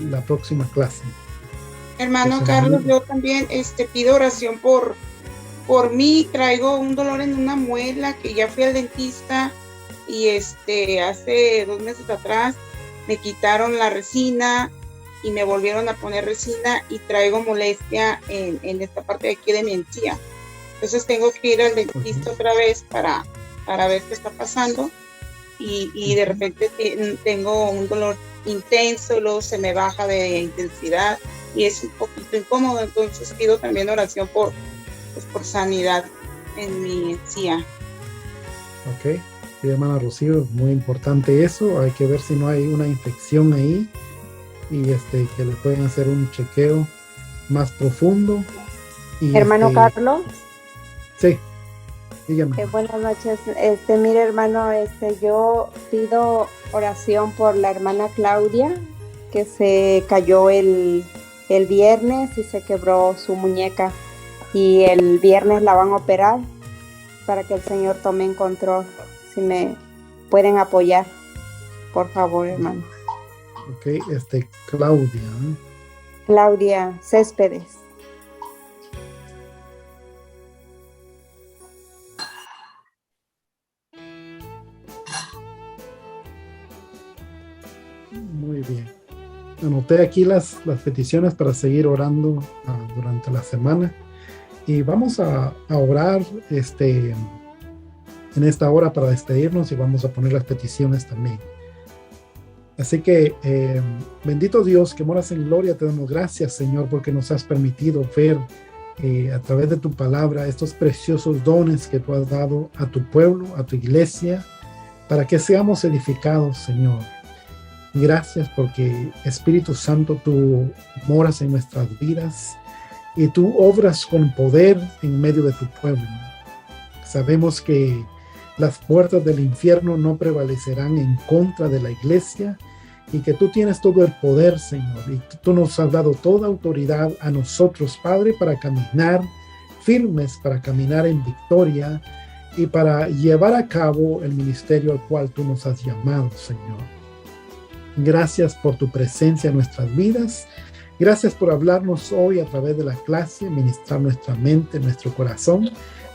la próxima clase. Hermano Carlos, yo también pido oración por mí. Traigo un dolor en una muela que ya fui al dentista, y hace 2 meses atrás me quitaron la resina y me volvieron a poner resina, y traigo molestia en esta parte de aquí de mi encía. Entonces tengo que ir al dentista otra vez para ver qué está pasando, y de repente tengo un dolor intenso, luego se me baja de intensidad y es un poquito incómodo. Entonces pido también oración por sanidad en mi encía. Ok, sí, hermana Rocío, muy importante eso. Hay que ver si no hay una infección ahí, y que le pueden hacer un chequeo más profundo. Y hermano Carlos. Sí, dígame. Buenas noches. Mire, hermano, yo pido oración por la hermana Claudia, que se cayó el viernes y se quebró su muñeca, y el viernes la van a operar, para que el Señor tome en control. Si me pueden apoyar, por favor, hermano. Ok, Claudia. Claudia Céspedes. Muy bien. Anoté aquí las peticiones para seguir orando durante la semana, y vamos a orar en esta hora para despedirnos, y vamos a poner las peticiones también. Así que bendito Dios que moras en gloria, te damos gracias, Señor, porque nos has permitido ver a través de tu palabra estos preciosos dones que tú has dado a tu pueblo, a tu iglesia, para que seamos edificados, Señor. Gracias porque, Espíritu Santo, tú moras en nuestras vidas y tú obras con poder en medio de tu pueblo. Sabemos que las puertas del infierno no prevalecerán en contra de la iglesia y que tú tienes todo el poder, Señor, y tú nos has dado toda autoridad a nosotros, Padre, para caminar firmes, para caminar en victoria y para llevar a cabo el ministerio al cual tú nos has llamado, Señor. Gracias por tu presencia en nuestras vidas. Gracias por hablarnos hoy a través de la clase, ministrar nuestra mente, nuestro corazón.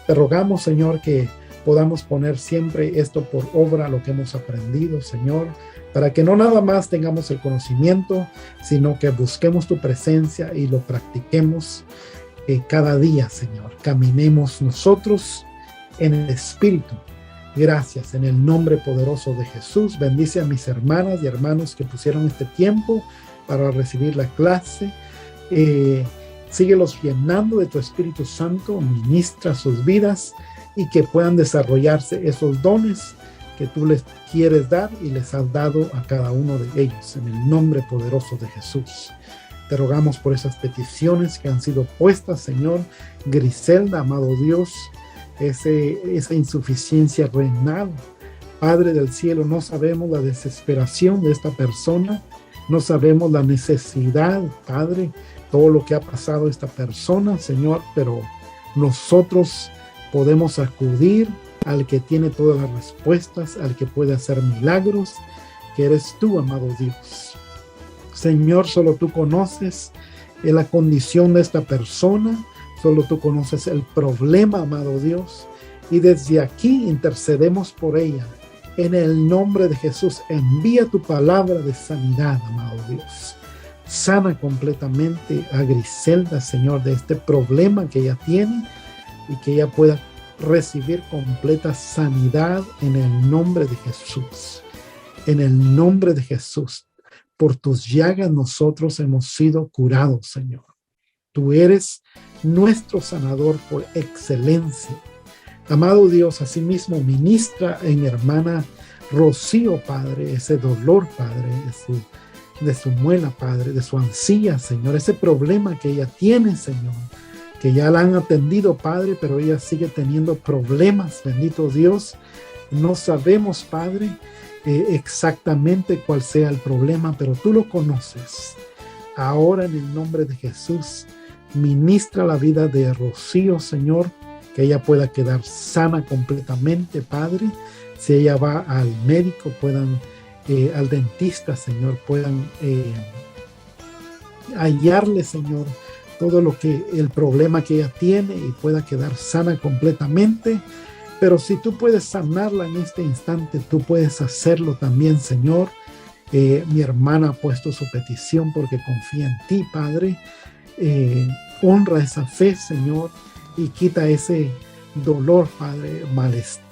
Te rogamos, Señor, que podamos poner siempre esto por obra, lo que hemos aprendido, Señor, para que no nada más tengamos el conocimiento, sino que busquemos tu presencia y lo practiquemos cada día, Señor. Caminemos nosotros en el Espíritu. Gracias, en el nombre poderoso de Jesús. Bendice a mis hermanas y hermanos que pusieron este tiempo para recibir la clase. Síguelos llenando de tu Espíritu Santo, ministra sus vidas y que puedan desarrollarse esos dones que tú les quieres dar y les has dado a cada uno de ellos, en el nombre poderoso de Jesús. Te rogamos por esas peticiones que han sido puestas, Señor. Griselda, amado Dios, esa insuficiencia renal. Padre del cielo, no sabemos la desesperación de esta persona, no sabemos la necesidad, Padre, todo lo que ha pasado esta persona, Señor, pero nosotros podemos acudir al que tiene todas las respuestas, al que puede hacer milagros, que eres tú, amado Dios. Señor, solo tú conoces la condición de esta persona, solo tú conoces el problema, amado Dios, y desde aquí intercedemos por ella. En el nombre de Jesús, envía tu palabra de sanidad, amado Dios. Sana completamente a Griselda, Señor, de este problema que ella tiene y que ella pueda recibir completa sanidad en el nombre de Jesús. En el nombre de Jesús, por tus llagas nosotros hemos sido curados, Señor. Tú eres nuestro sanador por excelencia. Amado Dios, asimismo ministra en mi hermana Rocío, Padre, ese dolor, Padre, de su muela, Padre, de su ansía, Señor, ese problema que ella tiene, Señor, que ya la han atendido, Padre, pero ella sigue teniendo problemas, bendito Dios. No sabemos, Padre, exactamente cuál sea el problema, pero tú lo conoces. Ahora, en el nombre de Jesús, ministra la vida de Rocío, Señor, que ella pueda quedar sana completamente, Padre. Si ella va al médico, al dentista, Señor, puedan hallarle, Señor, todo el problema que ella tiene y pueda quedar sana completamente. Pero si tú puedes sanarla en este instante, tú puedes hacerlo también, Señor. Mi hermana ha puesto su petición porque confía en ti, Padre. Honra esa fe, Señor, y quita ese dolor, Padre,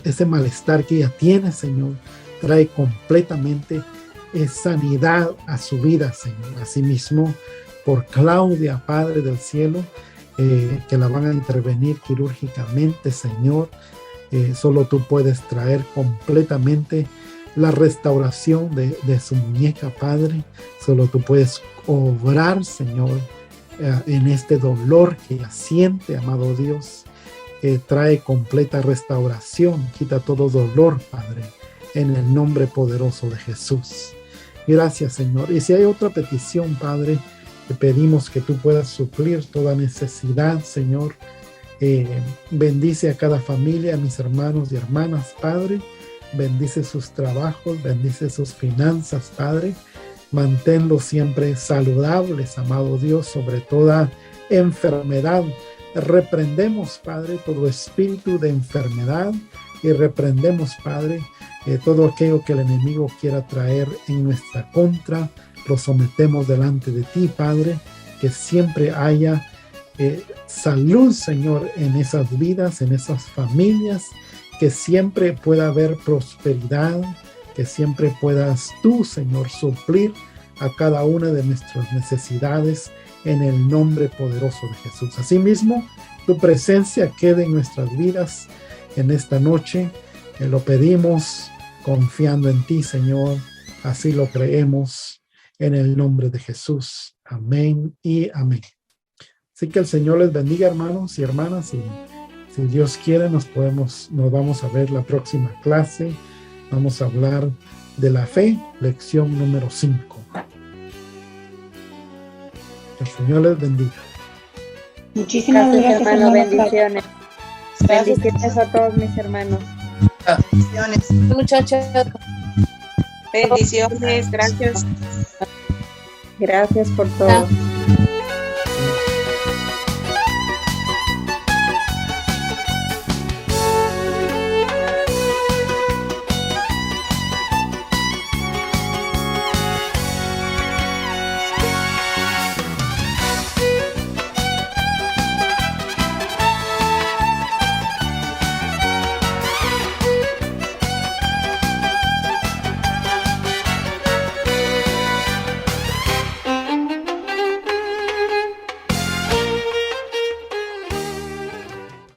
ese malestar que ella tiene, Señor. Trae completamente sanidad a su vida, Señor. Asimismo, por Claudia, Padre del cielo, que la van a intervenir quirúrgicamente, Señor. Solo tú puedes traer completamente la restauración de su muñeca, Padre. Solo tú puedes obrar, Señor, en este dolor que ella siente, amado Dios. Trae completa restauración, quita todo dolor, Padre, en el nombre poderoso de Jesús. Gracias, Señor. Y si hay otra petición, Padre, te pedimos que tú puedas suplir toda necesidad, Señor. Bendice a cada familia, a mis hermanos y hermanas, Padre. Bendice sus trabajos, bendice sus finanzas, Padre. Manténlos siempre saludables, amado Dios, sobre toda enfermedad. Reprendemos, Padre, todo espíritu de enfermedad y reprendemos, Padre, todo aquello que el enemigo quiera traer en nuestra contra. Lo sometemos delante de ti, Padre, que siempre haya salud, Señor, en esas vidas, en esas familias, que siempre pueda haber prosperidad, que siempre puedas tú, Señor, suplir a cada una de nuestras necesidades en el nombre poderoso de Jesús. Asimismo, tu presencia quede en nuestras vidas en esta noche. Lo pedimos confiando en ti, Señor. Así lo creemos en el nombre de Jesús. Amén y amén. Así que el Señor les bendiga, hermanos y hermanas, y si Dios quiere nos vamos a ver la próxima clase. Vamos a hablar de la fe, lección número 5. Que el Señor les bendiga. Muchísimas Gracias, gracias, hermano. hermano. Bendiciones. Gracias. Bendiciones a todos mis hermanos. Bendiciones. Muchachas. Bendiciones, gracias. Gracias por todo.